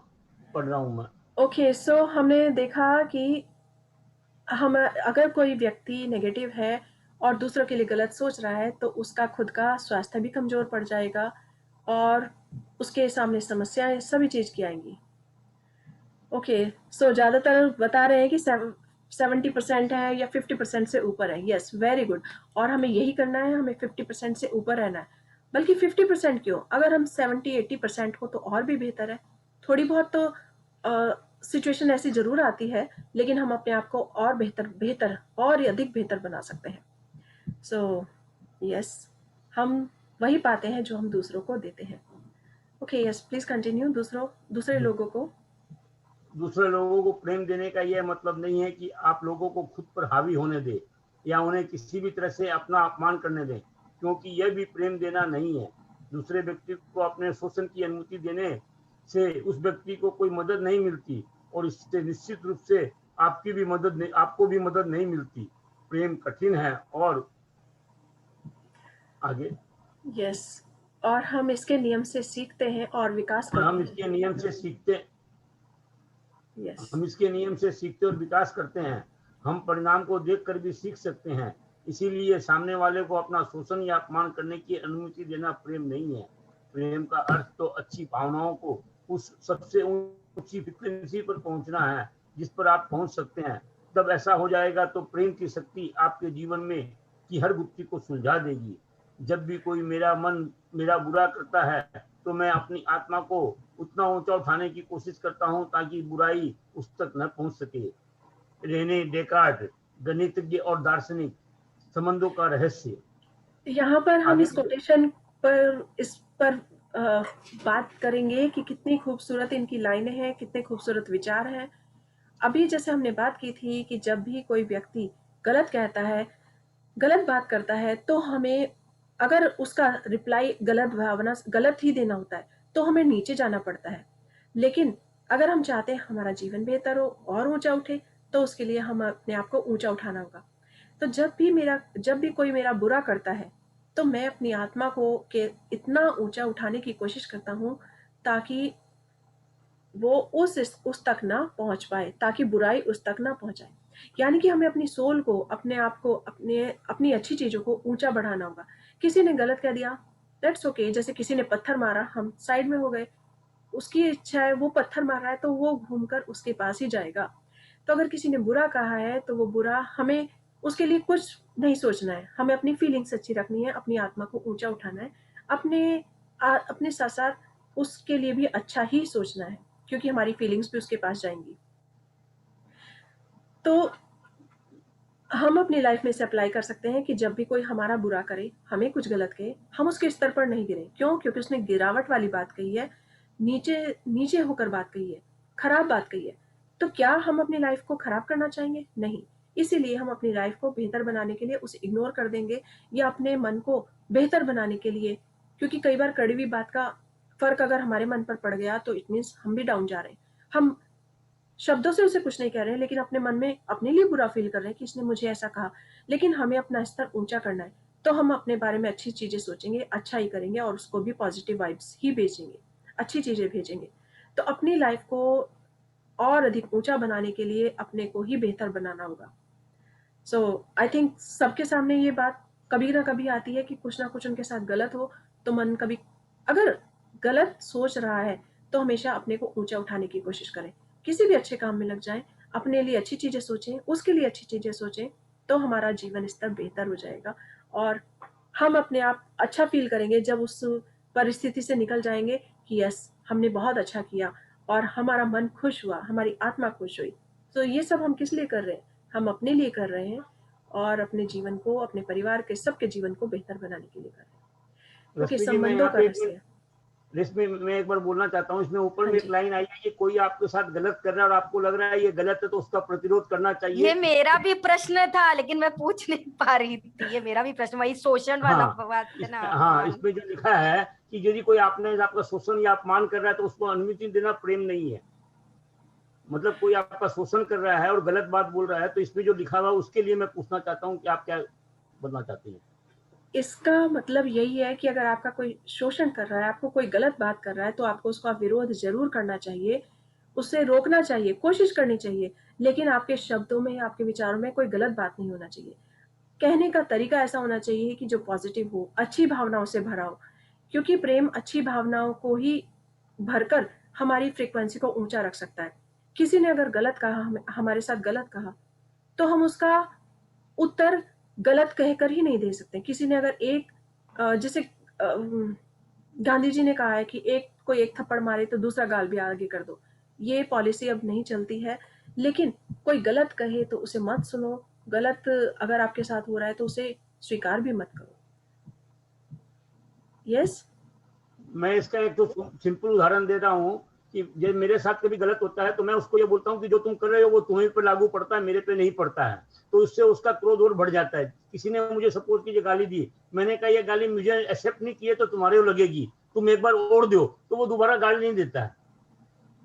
पढ़ रहा हूँ मैं। ओके, सो हमने देखा कि हम अगर कोई व्यक्ति नेगेटिव है और दूसरों के लिए गलत सोच रहा है तो उसका खुद का स्वास्थ्य भी कमजोर पड़ जाएगा, और उसके सामने समस्याएं सभी चीज की आएंगी। ओके, सो ज़्यादातर बता रहे हैं कि 70% है या 50% से ऊपर है। Yes, very good. और हमें यही करना है, हमें 50% से ऊपर रहना है। बल्कि 50% क्यों, अगर हम 70-80% हो तो और भी बेहतर है। थोड़ी बहुत तो सिचुएशन ऐसी ज़रूर आती है, लेकिन हम अपने आप को और बेहतर और अधिक बेहतर बना सकते हैं। सो यस, हम वही पाते हैं जो हम दूसरों को देते हैं। Okay, yes, please continue. दूसरे लोगों को प्रेम देने का यह मतलब नहीं है कि आप लोगों को खुद पर हावी होने दें या उन्हें किसी भी तरह से अपना अपमान करने दें, क्योंकि यह भी प्रेम देना नहीं है। दूसरे व्यक्ति को अपने शोषण की अनुमति देने से उस व्यक्ति को कोई मदद नहीं मिलती और इससे निश्चित रूप से आपको भी मदद नहीं मिलती। प्रेम कठिन है और आगे यस, और हम इसके नियम से सीखते हैं और विकास करते हैं। हम इसके नियम से सीखते Yes. हम इसके नियम से सीखते और विकास करते हैं। हम परिणाम को देखकर भी सीख सकते हैं। इसीलिए सामने वाले को अपना शोषण या अपमान करने की अनुमति देना प्रेम नहीं है। प्रेम का अर्थ तो अच्छी भावनाओं को उस सबसे ऊंची फ्रीक्वेंसी पर पहुंचना है जिस पर आप पहुंच सकते हैं। तब ऐसा हो जाएगा तो प्रेम की शक्ति आपके जीवन में की हर गुत्थी को सुलझा देगी। जब भी कोई मेरा बुरा करता है तो मैं अपनी आत्मा को उतना ऊंचा उठाने की कोशिश करता हूं ताकि बुराई उस तक न पहुंच सके। रेने डेकार्ट, गणितज्ञ और दार्शनिक, संबंधों का रहस्य। यहाँ पर हम इस कोटेशन पर बात करेंगे कि कितनी खूबसूरत इनकी लाइनें हैं, कितने खूबसूरत विचार हैं। अभी जैसे हमने बात की थी कि जब भी कोई व्यक्ति गलत कहता है, गलत बात करता है, तो हमें अगर उसका रिप्लाई गलत ही देना होता है तो हमें नीचे जाना पड़ता है। लेकिन अगर हम चाहते हैं हमारा जीवन बेहतर हो और ऊंचा उठे, तो उसके लिए हम अपने आप को ऊंचा उठाना होगा। तो जब भी कोई मेरा बुरा करता है तो मैं अपनी आत्मा को के इतना ऊंचा उठाने की कोशिश करता हूँ ताकि वो उस तक ना पहुंच पाए, ताकि बुराई उस तक ना पहुंचाए। यानी कि हमें अपनी सोल को, अपने आप को, अपनी अच्छी चीजों को ऊंचा बढ़ाना होगा। किसी ने गलत कह दिया, दैट्स ओके। जैसे किसी ने पत्थर मारा, हम साइड में हो गए, उसकी इच्छा है, वो पत्थर मार रहा है तो वो घूमकर उसके पास ही जाएगा। तो अगर किसी ने बुरा कहा है तो वो बुरा, हमें उसके लिए कुछ नहीं सोचना है, हमें अपनी फीलिंग्स अच्छी रखनी है, अपनी आत्मा को ऊंचा उठाना है, अपने साथ साथ उसके लिए भी अच्छा ही सोचना है, क्योंकि हमारी फीलिंग्स भी उसके पास जाएंगी। तो हम अपनी लाइफ में इसे अप्लाई कर सकते हैं कि जब भी कोई हमारा बुरा करे, हमें कुछ गलत कहे, हम उसके स्तर पर नहीं गिरे। क्यों? क्योंकि उसने गिरावट वाली बात कही है, नीचे होकर बात कही है, खराब बात कही है। तो क्या हम अपनी लाइफ को खराब करना चाहेंगे? नहीं। इसीलिए हम अपनी लाइफ को बेहतर बनाने के लिए उसे इग्नोर कर देंगे, या अपने मन को बेहतर बनाने के लिए, क्योंकि कई बार कड़ी हुई बात का फर्क अगर हमारे मन पर पड़ गया तो इट मीन्स हम भी डाउन जा रहे हैं। हम शब्दों से उसे कुछ नहीं कह रहे हैं, लेकिन अपने मन में अपने लिए बुरा फील कर रहे हैं कि इसने मुझे ऐसा कहा। लेकिन हमें अपना स्तर ऊंचा करना है, तो हम अपने बारे में अच्छी चीजें सोचेंगे, अच्छा ही करेंगे और उसको भी पॉजिटिव वाइब्स ही भेजेंगे, अच्छी चीजें भेजेंगे। तो अपनी लाइफ को और अधिक ऊंचा बनाने के लिए अपने को ही बेहतर बनाना होगा। सो आई थिंक सबके सामने ये बात कभी ना कभी आती है कि कुछ ना कुछ उनके साथ गलत हो, तो मन कभी अगर गलत सोच रहा है तो हमेशा अपने को ऊंचा उठाने की कोशिश करें। किसी भी अच्छे काम में लग जाएं, अपने लिए अच्छी चीजें सोचें, उसके लिए अच्छी चीजें सोचें, तो हमारा जीवन स्तर बेहतर हो जाएगा और हम अपने आप अच्छा फील करेंगे जब उस परिस्थिति से निकल जाएंगे कि यस, हमने बहुत अच्छा किया और हमारा मन खुश हुआ, हमारी आत्मा खुश हुई। तो ये सब हम किस लिए कर रहे हैं? हम अपने लिए कर रहे हैं और अपने जीवन को, अपने परिवार के सबके जीवन को बेहतर बनाने के लिए कर रहे हैं। ओके, संबंधों का रहस्य। इसमें मैं एक बार बोलना चाहता हूँ, इसमें ऊपर में एक लाइन आई है कि कोई आपके साथ गलत कर रहा है और आपको लग रहा है ये गलत है, तो उसका प्रतिरोध करना चाहिए। ये मेरा भी प्रश्न था, लेकिन मैं पूछ नहीं पा रही थी। ये मेरा भी प्रश्न, वही शोषण वाला बात है ना। हाँ, इसमें जो लिखा है कि यदि कोई आपका शोषण या अपमान कर रहा है तो उसको अनुमति देना प्रेम नहीं है। मतलब कोई आपका शोषण कर रहा है और गलत बात बोल रहा है, तो इसमें जो लिखा हुआ उसके लिए मैं पूछना चाहता हूँ कि आप क्या बोलना चाहते हैं। इसका मतलब यही है कि अगर आपका कोई शोषण कर रहा है, आपको कोई गलत बात कर रहा है, तो आपको उसका विरोध जरूर करना चाहिए, उसे रोकना चाहिए, कोशिश करनी चाहिए, लेकिन आपके शब्दों में, आपके विचारों में कोई गलत बात नहीं होना चाहिए। कहने का तरीका ऐसा होना चाहिए कि जो पॉजिटिव हो, अच्छी भावनाओं से भरा हो, क्योंकि प्रेम अच्छी भावनाओं को ही भरकर हमारी फ्रीक्वेंसी को ऊंचा रख सकता है। किसी ने अगर गलत कहा, हमारे साथ गलत कहा, तो हम उसका उत्तर गलत कहकर ही नहीं दे सकते। किसी ने अगर जैसे गांधी जी ने कहा है कि कोई एक थप्पड़ मारे तो दूसरा गाल भी आगे कर दो, ये पॉलिसी अब नहीं चलती है। लेकिन कोई गलत कहे तो उसे मत सुनो, गलत अगर आपके साथ हो रहा है तो उसे स्वीकार भी मत करो। यस, मैं इसका एक तो सिंपल उदाहरण देता हूँ कि जब मेरे साथ कभी गलत होता है तो मैं उसको ये बोलता हूँ कि जो तुम कर रहे हो वो तुम्हें पे लागू पड़ता है, मेरे पे नहीं पड़ता है। तो उससे उसका क्रोध और बढ़ जाता है। किसी ने मुझे सपोज कीजिए गाली दी, मैंने कहा ये गाली मुझे एक्सेप्ट नहीं की है तो तुम्हारे लगेगी, तुम एक बार और दो, तो वो दोबारा गाली नहीं देता है।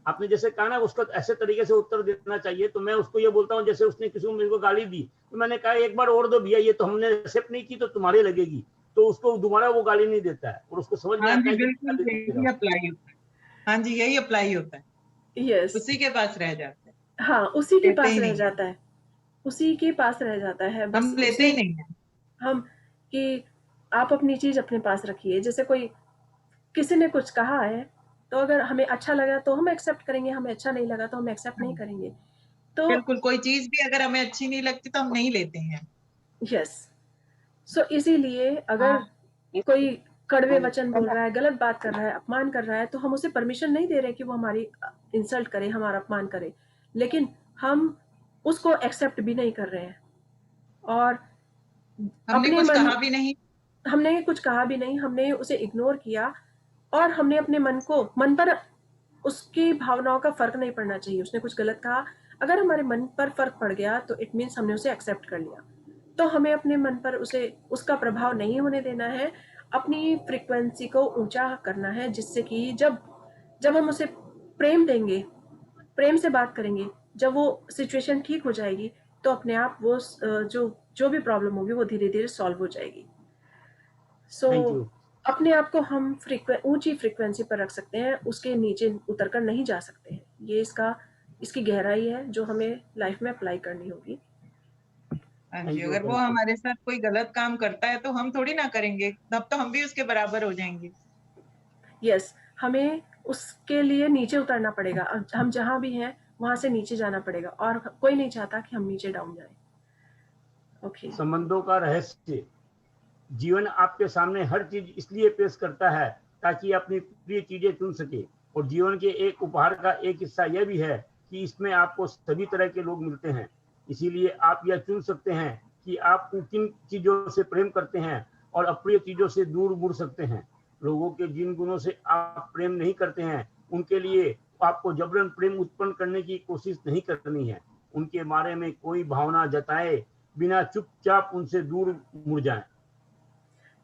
आपने जैसे कहा ना, उसको ऐसे तरीके से उत्तर देना चाहिए। तो मैं उसको ये बोलता हूँ, जैसे उसने किसी को मेरे को गाली दी तो मैंने कहा एक बार और दो भैया, ये तो हमने एक्सेप्ट नहीं की तो तुम्हारे लगेगी, तो उसको दोबारा वो गाली नहीं देता है और उसको समझ में आता है बिल्कुल यही अप्लाई होता है। हाँ जी, यही अप्लाई होता है। यस, उसी के पास रह जाता है। हाँ, उसी के लेते पास ही रह नहीं जाता है, उसी के पास रह जाता है। बस हम लेते ही नहीं है। हम कि आप अपनी चीज अपने पास रखिए। जैसे कोई किसी ने कुछ कहा है तो अगर हमें अच्छा लगा तो हम एक्सेप्ट करेंगे, हमें अच्छा नहीं लगा तो हम एक्सेप्ट नहीं करेंगे। तो बिल्कुल, कोई चीज भी अगर हमें अच्छी नहीं लगती तो हम नहीं लेते हैं। यस, सो इसीलिए अगर कोई कड़वे वचन बोल रहा है, गलत बात कर रहा है, अपमान कर रहा है, तो हम उसे परमिशन नहीं दे रहे कि वो हमारी इंसल्ट करे, हमारा अपमान करे, लेकिन हम उसको एक्सेप्ट भी नहीं कर रहे हैं और हमने कुछ कहा भी नहीं, हमने कुछ कहा भी नहीं, हमने उसे इग्नोर किया और हमने अपने मन पर उसकी भावनाओं का फर्क नहीं पड़ना चाहिए। उसने कुछ गलत कहा, अगर हमारे मन पर फर्क पड़ गया तो इट मीन्स हमने उसे एक्सेप्ट कर लिया। तो हमें अपने मन पर उसका प्रभाव नहीं होने देना है, अपनी फ्रीक्वेंसी को ऊंचा करना है, जिससे कि जब हम उसे प्रेम देंगे, प्रेम से बात करेंगे, जब वो सिचुएशन ठीक हो जाएगी तो अपने आप वो जो भी प्रॉब्लम होगी वो धीरे धीरे सॉल्व हो जाएगी। सो अपने आप को हम ऊंची फ्रीक्वेंसी पर रख सकते हैं, उसके नीचे उतरकर नहीं जा सकते हैं। ये इसकी गहराई है जो हमें लाइफ में अप्लाई करनी होगी। हाँ जी, अगर वो हमारे साथ कोई गलत काम करता है तो हम थोड़ी ना करेंगे, तब तो हम भी उसके बराबर हो जाएंगे। यस, हमें उसके लिए नीचे उतरना पड़ेगा। हम जहां भी हैं वहां से नीचे जाना पड़ेगा और कोई नहीं चाहता कि हम नीचे डाउन जाए। ओके, संबंधों का रहस्य। जीवन आपके सामने हर चीज इसलिए पेश करता है ताकि अपनी प्रिय चीजें चुन सके, और जीवन के एक उपहार का एक हिस्सा यह भी है कि इसमें आपको सभी तरह के लोग मिलते हैं। इसीलिए आप यह चुन सकते हैं कि आप किन चीजों से प्रेम करते हैं और अप्रिय चीजों से दूर मुड़ सकते हैं। लोगों के जिन गुणों से आप प्रेम नहीं करते हैं उनके लिए आपको जबरन प्रेम उत्पन्न करने की कोशिश नहीं करनी है। उनके बारे में कोई भावना जताए बिना चुपचाप उनसे दूर मुड़ जाएं।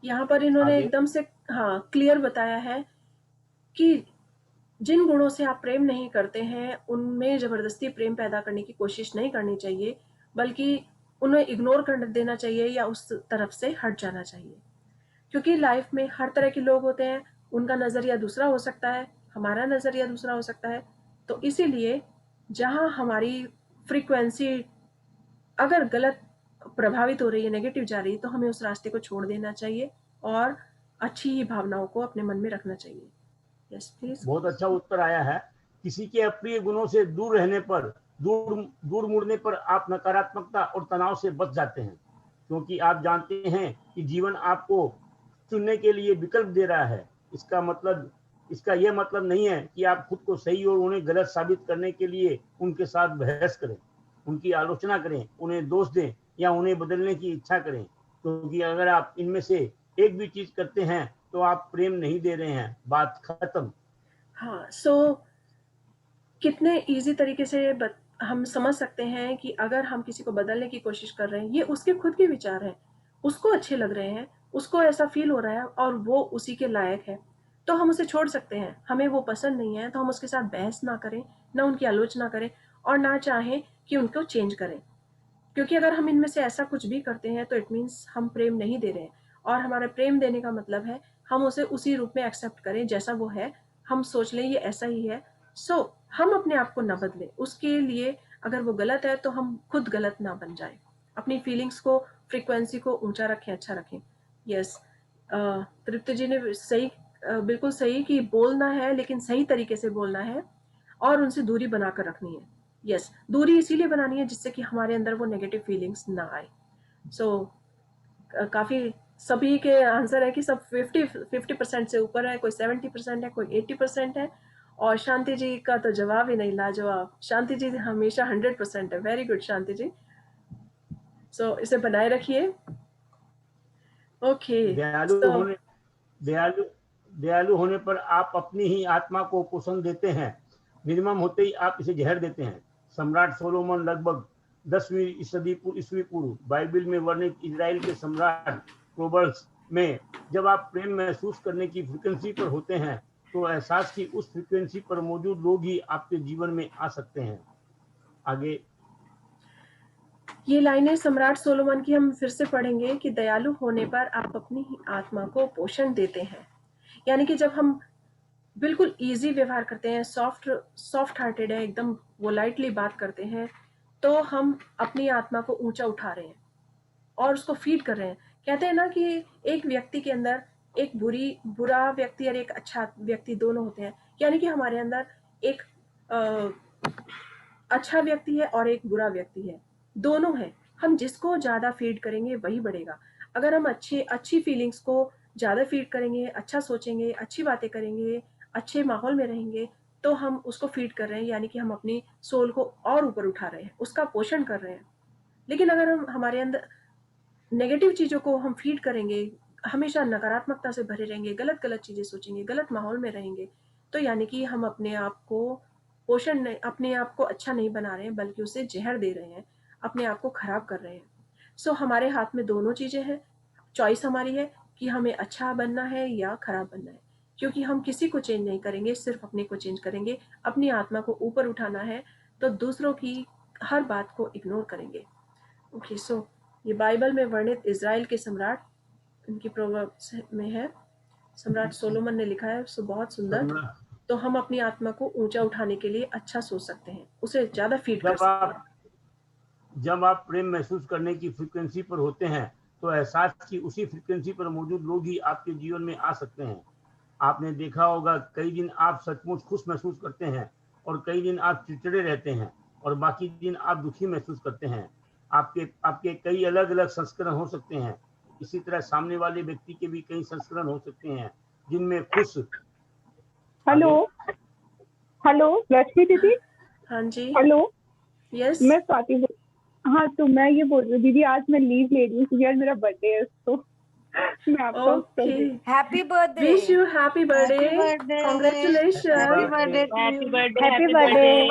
यहाँ पर इन्होंने एकदम से क्लियर बताया है कि जिन गुणों से आप प्रेम नहीं करते हैं उनमें जबरदस्ती प्रेम पैदा करने की कोशिश नहीं करनी चाहिए, बल्कि उन्हें इग्नोर कर देना चाहिए या उस तरफ से हट जाना चाहिए। क्योंकि लाइफ में हर तरह के लोग होते हैं, उनका नजरिया दूसरा हो सकता है, हमारा नजरिया दूसरा हो सकता है। तो इसीलिए जहां हमारी फ्रीक्वेंसी अगर गलत प्रभावित हो रही है, नेगेटिव जा रही है, तो हमें उस रास्ते को छोड़ देना चाहिए और अच्छी ही भावनाओं को अपने मन में रखना चाहिए। Yes please. बहुत अच्छा उत्तर आया है। किसी के अप्रिय गुणों से दूर रहने पर, दूर मुड़ने पर आप नकारात्मकता और तनाव से बच जाते हैं, क्योंकि आप जानते हैं कि जीवन आपको चुनने के लिए विकल्प दे रहा है। इसका यह मतलब नहीं है कि आप खुद को सही और उन्हें गलत साबित करने के लिए उनके साथ बहस करें, उनकी आलोचना करें, उन्हें दोष दें या उन्हें बदलने की इच्छा करें, क्योंकि अगर आप इनमें से एक भी चीज करते हैं तो आप प्रेम नहीं दे रहे हैं। बात खत्म। हाँ, सो कितने इजी तरीके से हम समझ सकते हैं कि अगर हम किसी को बदलने की कोशिश कर रहे हैं, ये उसके खुद के विचार हैं, उसको अच्छे लग रहे हैं, उसको ऐसा फील हो रहा है और वो उसी के लायक है, तो हम उसे छोड़ सकते हैं। हमें वो पसंद नहीं है तो हम उसके साथ बहस ना करें, ना उनकी आलोचना करें और ना चाहें कि उनको चेंज करें। क्योंकि अगर हम इनमें से ऐसा कुछ भी करते हैं तो इट मीन्स हम प्रेम नहीं दे रहे हैं, और हमारा प्रेम देने का मतलब है हम उसे उसी रूप में एक्सेप्ट करें जैसा वो है, हम सोच लें ये ऐसा ही है। सो हम अपने आप को ना बदलें, उसके लिए अगर वो गलत है तो हम खुद गलत ना बन जाए, अपनी फीलिंग्स को, फ्रीक्वेंसी को ऊंचा रखें, अच्छा रखें। यस, तृप्ति जी ने बिल्कुल सही कि बोलना है, लेकिन सही तरीके से बोलना है और उनसे दूरी बनाकर रखनी है। यस, दूरी इसीलिए बनानी है जिससे कि हमारे अंदर वो नेगेटिव फीलिंग्स ना आए। सो काफ़ी सभी के आंसर है कि सब 50% से ऊपर है, कोई 70% है, कोई 80% है। और शांति जी का तो जवाब ही नहीं, लाजवाब। शांति जी हमेशा 100% है। वेरी गुड शांति जी। सो इसे बनाए रखिए। ओके। दयालु होने पर आप अपनी ही आत्मा को पोषण देते हैं। निर्मम होते ही आप इसे जहर देते हैं। सम्राट सोलोमन लगभग 10वीं सदी ईस्वी पूर्व बाइबल में वर्णित इजराइल के सम्राट प्रोवर्ब्स में जब आप प्रेम महसूस करने की फ्रीक्वेंसी पर होते हैं तो एहसास की उस फ्रीक्वेंसी पर मौजूद लोग ही आपके जीवन में आ सकते हैं। आगे ये लाइनें सम्राट सोलोमन की हम फिर से पढ़ेंगे कि दयालु होने पर आप अपनी ही आत्मा को पोषण देते हैं। यानी कि जब हम बिल्कुल इजी व्यवहार करते हैं, सॉफ्ट हार्टेड है, एकदम वो लाइटली बात करते हैं, तो हम अपनी आत्मा को ऊंचा उठा रहे हैं और उसको फीड कर रहे हैं। कहते हैं ना कि एक व्यक्ति के अंदर एक बुरा व्यक्ति और एक अच्छा व्यक्ति दोनों होते हैं। यानी कि हमारे अंदर एक अच्छा व्यक्ति है और एक बुरा व्यक्ति है, दोनों है। हम जिसको ज़्यादा फीड करेंगे वही बढ़ेगा। अगर हम अच्छी फीलिंग्स को ज़्यादा फीड करेंगे, अच्छा सोचेंगे, अच्छी बातें करेंगे, अच्छे माहौल में रहेंगे, तो हम उसको फीड कर रहे हैं, यानी कि हम अपनी सोल को और ऊपर उठा रहे हैं, उसका पोषण कर रहे हैं। लेकिन अगर हम हमारे अंदर नेगेटिव चीज़ों को हम फीड करेंगे, हमेशा नकारात्मकता से भरे रहेंगे, गलत चीज़ें सोचेंगे, गलत माहौल में रहेंगे, तो यानी कि हम अपने आप को अपने आप को अच्छा नहीं बना रहे हैं, बल्कि उसे जहर दे रहे हैं, अपने आप को खराब कर रहे हैं। सो हमारे हाथ में दोनों चीज़ें हैं। चॉइस हमारी है कि हमें अच्छा बनना है या खराब बनना है, क्योंकि हम किसी को चेंज नहीं करेंगे, सिर्फ अपने को चेंज करेंगे। अपनी आत्मा को ऊपर उठाना है तो दूसरों की हर बात को इग्नोर करेंगे। ओके, सो ये बाइबल में वर्णित इजराइल के सम्राट, इनकी प्रोवर्ब्स में है, सम्राट सोलोमन ने लिखा है। सो बहुत सुंदर। तो हम अपनी आत्मा को ऊंचा उठाने के लिए अच्छा सोच सकते हैं, उसे ज्यादा फीड कर सकते हैं। जब आप प्रेम महसूस करने की फ्रीक्वेंसी पर होते हैं तो एहसास की उसी फ्रीक्वेंसी पर मौजूद लोग ही आपके जीवन में आ सकते हैं। आपने देखा होगा कई दिन आप सचमुच खुश महसूस करते हैं और कई दिन आप चिड़चिड़े रहते हैं और बाकी दिन आप दुखी महसूस करते हैं। आपके कई अलग अलग संस्करण हो सकते हैं। इसी तरह सामने वाले व्यक्ति के भी कई संस्करण हो सकते हैं जिनमें खुश। हेलो रश्मि दीदी। हाँ जी। हेलो। यस। मैं स्वाति। हाँ, तो मैं ये बोल रही हूँ दीदी, आज मैं लीव ले रही हूँ क्योंकि आज मेरा बर्थडे है, तो मैं आपको happy birthday. Wish you happy birthday, congratulation. Happy birthday, happy birthday.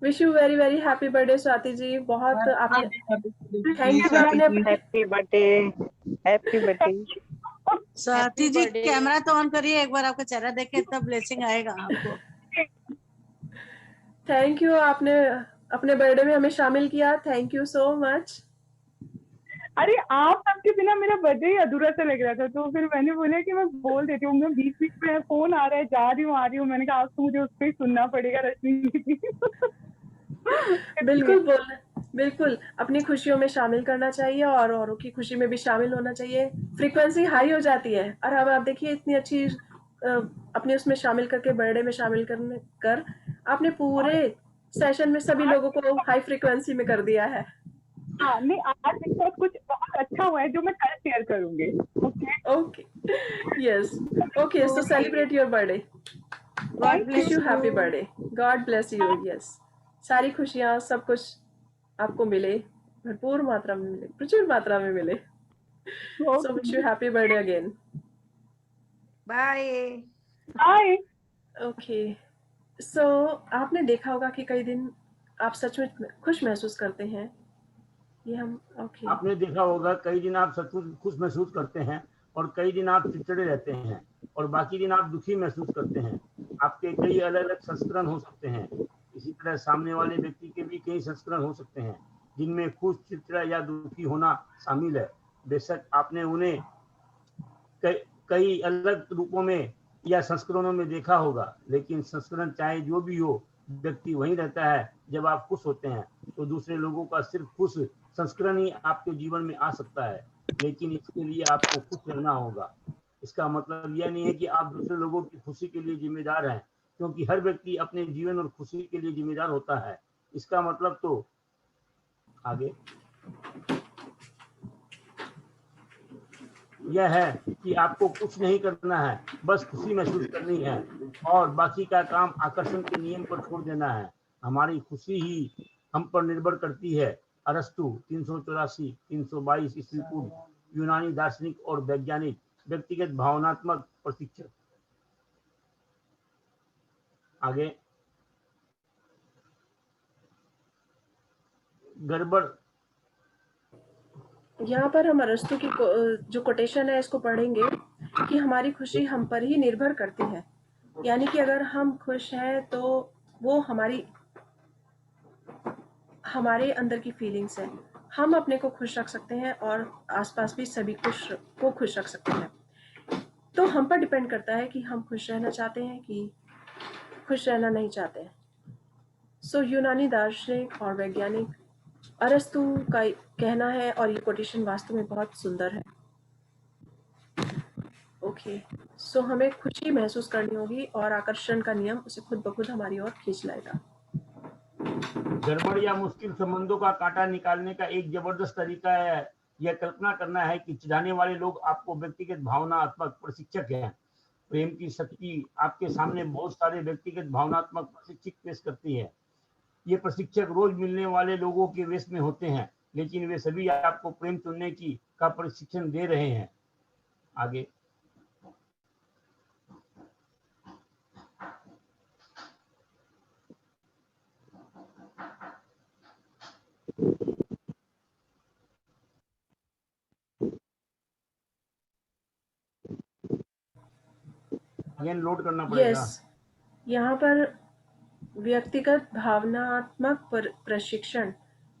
Wish you very very happy birthday Swati ji. बहुत आपने थैंक यू। आपने happy birthday Swati ji, camera तो ऑन करिए एक बार, आपका चेहरा देख के तब ब्लेसिंग आएगा आपको। थैंक यू, आपने अपने बर्थडे में हमें शामिल किया। Thank you so much. अरे आप सबके बिना मेरा बर्थडे ही अधूरा सा लग रहा था, तो फिर मैंने बोला कि मैं बोल देती हूँ। मैं बीच में फोन आ रहा है, जा रही हूँ आ रही हूँ, मैंने कहा आज तो मुझे उस पर ही सुनना पड़ेगा रश्मि। बिल्कुल अपनी खुशियों में शामिल करना चाहिए और औरों की खुशी में भी शामिल होना चाहिए। फ्रीक्वेंसी हाई हो जाती है। और अब आप देखिए इतनी अच्छी अपने उसमें शामिल करके, बर्थडे में शामिल कर आपने पूरे सेशन में सभी लोगों को हाई फ्रीक्वेंसी में कर दिया है। हाँ, नहीं आज मेरे साथ कुछ बहुत अच्छा हुआ है जो मैं कल शेयर करूंगी। Okay, yes, okay, so celebrate your birthday. God bless you, happy birthday, God bless you. Yes, सारी खुशियाँ सब कुछ आपको मिले, भरपूर मात्रा में मिले, प्रचुर मात्रा में मिले। So wish you happy birthday again. Bye bye. Okay, so आपने देखा होगा कि कई दिन आप सचमुच खुश महसूस करते हैं। ये हम आपने देखा होगा कई दिन आप सचमुच खुश महसूस करते हैं और कई दिन आप चिड़चिड़े रहते हैं और बाकी दिन आप दुखी महसूस करते हैं। आपके कई अलग अलग संस्करण हो सकते हैं। इसी तरह सामने वाले व्यक्ति के भी कई संस्करण हो सकते हैं जिनमें खुश, चिड़चिड़ा या दुखी होना शामिल है। बेशक आपने उन्हें कई अलग रूपों में या संस्करणों में देखा होगा, लेकिन संस्करण चाहे जो भी हो, व्यक्ति वहीं रहता है। जब आप खुश होते हैं तो दूसरे लोगों का सिर्फ खुश संस्करण ही आपके जीवन में आ सकता है, लेकिन इसके लिए आपको खुश रहना होगा। इसका मतलब यह नहीं है कि आप दूसरे लोगों की खुशी के लिए जिम्मेदार हैं, क्योंकि हर व्यक्ति अपने जीवन और खुशी के लिए जिम्मेदार होता है। इसका मतलब तो आगे यह है कि आपको कुछ नहीं करना है, बस खुशी महसूस करनी है और बाकी का काम आकर्षण के नियम पर छोड़ देना है। हमारी खुशी ही हम पर निर्भर करती है। अरस्तु 384 322 ईस्वी पूर्व, यूनानी दार्शनिक और वैज्ञानिक, व्यक्तिगत भावनात्मक प्रशिक्षक। आगे गड़बड़, यहाँ पर हम अरस्तु की जो कोटेशन है इसको पढ़ेंगे कि हमारी खुशी हम पर ही निर्भर करती है। यानी कि अगर हम खुश हैं तो वो हमारे अंदर की फीलिंग्स है। हम अपने को खुश रख सकते हैं और आसपास भी सभी को खुश रख सकते हैं। तो हम पर डिपेंड करता है कि हम खुश रहना चाहते हैं कि खुश रहना नहीं चाहते हैं। सो यूनानी दार्शनिक और वैज्ञानिक अरस्तु का कहना है और ये कोटेशन वास्तव में बहुत सुंदर है। ओके, सो हमें खुशी महसूस करनी होगी और आकर्षण का नियम उसे खुद ब खुद हमारी ओर खींच लाएगा। गड़बड़ या मुश्किल संबंधों का कांटा निकालने का एक जबरदस्त तरीका है यह कल्पना करना है कि चाहने वाले लोग आपको व्यक्तिगत भावनात्मक प्रशिक्षक हैं। प्रेम की शक्ति आपके सामने बहुत सारे व्यक्तिगत भावनात्मक प्रशिक्षक पेश करती है। ये प्रशिक्षक रोज मिलने वाले लोगों के वेश में होते हैं, लेकिन वे सभी आपको प्रेम चुनने का प्रशिक्षण दे रहे हैं। आगे अगेन लोड करना पड़ेगा। यस, यहाँ पर व्यक्तिगत भावनात्मक प्रशिक्षण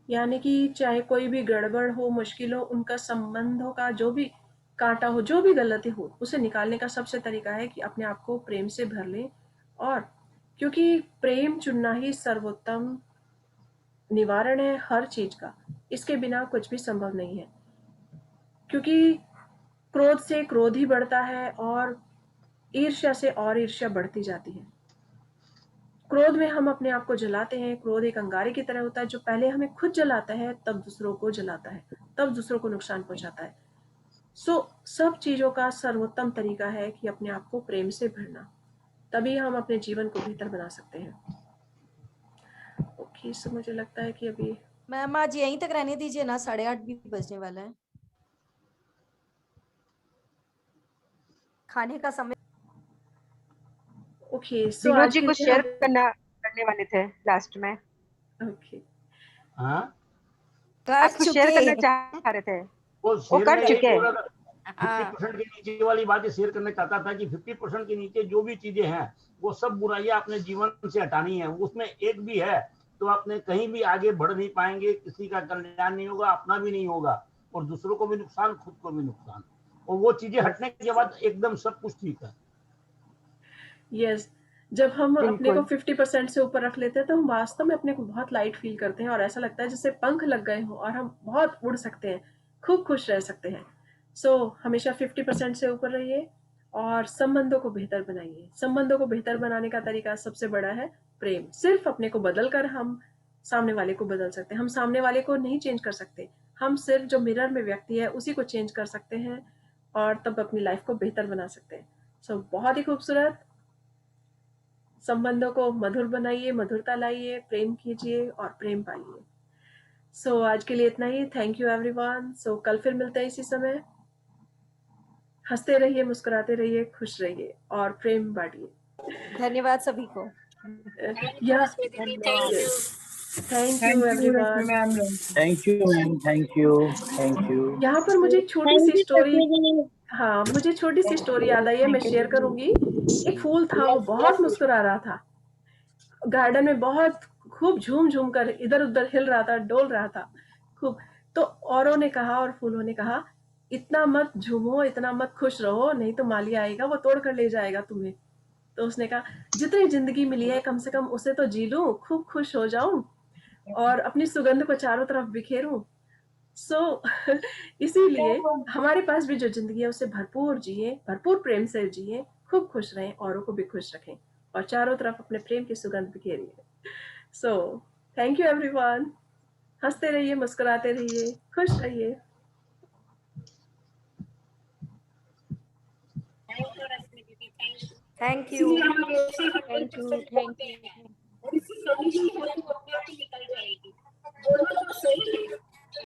यानी कि चाहे कोई भी गड़बड़ हो, मुश्किल हो, उनका संबंधों का जो भी कांटा हो, जो भी गलती हो, उसे निकालने का सबसे तरीका है कि अपने आप को प्रेम से भर लें। और क्योंकि प्रेम चुनना ही सर्वोत्तम निवारण है हर चीज का, इसके बिना कुछ भी संभव नहीं है। क्योंकि क्रोध से क्रोध ही बढ़ता है और ईर्ष्या से और ईर्ष्या बढ़ती जाती है। क्रोध में हम अपने आप को जलाते हैं। क्रोध एक अंगारे की तरह होता है जो पहले हमें खुद जलाता है, तब दूसरों को जलाता है, तब दूसरों को नुकसान पहुंचाता है। सब चीजों का सर्वोत्तम तरीका है कि अपने आप को प्रेम से भरना, तभी हम अपने जीवन को बेहतर बना सकते हैं। ओके, सो मुझे लगता है कि अभी मैम आज यहीं तक रहने दीजिए ना, 8:30 भी बजने वाला है, खाने का समय। ओके, सो आज जी कुछ शेयर करने वाले थे लास्ट में। ओके, हाँ, आप कुछ शेयर करना चाह रहे थे, वो कर चुके। 50% के नीचे वाली बातें शेयर करना चाहता था कि 50% के नीचे जो भी चीजें हैं वो सब बुराइयां अपने जीवन से हटानी है। उसमें एक भी है तो आपने कहीं भी आगे बढ़ नहीं पाएंगे, किसी का कल्याण नहीं होगा, अपना भी नहीं होगा और दूसरों को भी नुकसान, खुद को भी नुकसान। और वो चीजें हटने के बाद एकदम सब कुछ ठीक है। यस, जब हम अपने को 50% से ऊपर रख लेते हैं तो हम वास्तव में अपने को बहुत लाइट फील करते हैं और ऐसा लगता है जैसे पंख लग गए हो और हम बहुत उड़ सकते हैं, खूब खुश रह सकते हैं। सो हमेशा 50% से ऊपर रहिए और संबंधों को बेहतर बनाइए। संबंधों को बेहतर बनाने का तरीका सबसे बड़ा है प्रेम। सिर्फ अपने को बदल कर हम सामने वाले को बदल सकते हैं। हम सामने वाले को नहीं चेंज कर सकते, हम सिर्फ जो मिरर में व्यक्ति है उसी को चेंज कर सकते हैं और तब अपनी लाइफ को बेहतर बना सकते हैं। सो बहुत ही खूबसूरत। संबंधों को मधुर बनाइए, मधुरता लाइए, प्रेम कीजिए और प्रेम पाइए। सो आज के लिए इतना ही। Thank you everyone. सो कल फिर मिलते हैं इसी समय। हंसते रहिए, मुस्कुराते रहिए, खुश रहिए और प्रेम बांटिए। धन्यवाद सभी को। Thank you everyone. Thank you ma'am, thank you, thank you. यहाँ पर मुझे छोटी सी स्टोरी, हाँ मुझे छोटी सी स्टोरी याद आई है, मैं शेयर करूंगी। एक फूल था, वो बहुत मुस्कुरा रहा था, गार्डन में बहुत खूब झूम झूम कर इधर उधर हिल रहा था, डोल रहा था खूब। तो औरों ने कहा और फूलों ने कहा, इतना मत झूमो, इतना मत खुश रहो, नहीं तो माली आएगा, वो तोड़ कर ले जाएगा तुम्हें। तो उसने कहा, जितनी जिंदगी मिली है कम से कम उसे तो जी लूं, खूब खुश हो जाऊं और अपनी सुगंध को चारों तरफ बिखेरूं सो इसीलिए हमारे पास भी जो जिंदगी है उसे भरपूर जिए, भरपूर प्रेम से जिए, खूब खुश रहें, औरों को भी खुश रखें और चारों तरफ अपने प्रेम की सुगंध बिखेरिए। So thank you everyone. हंसते रहिए, मुस्कुराते रहिए, खुश रहिए। Thank you. Thank you. Thank you. और इसी सोल्यूशन को अपने आप ही निकल जाएगी। दोनों तो सही है।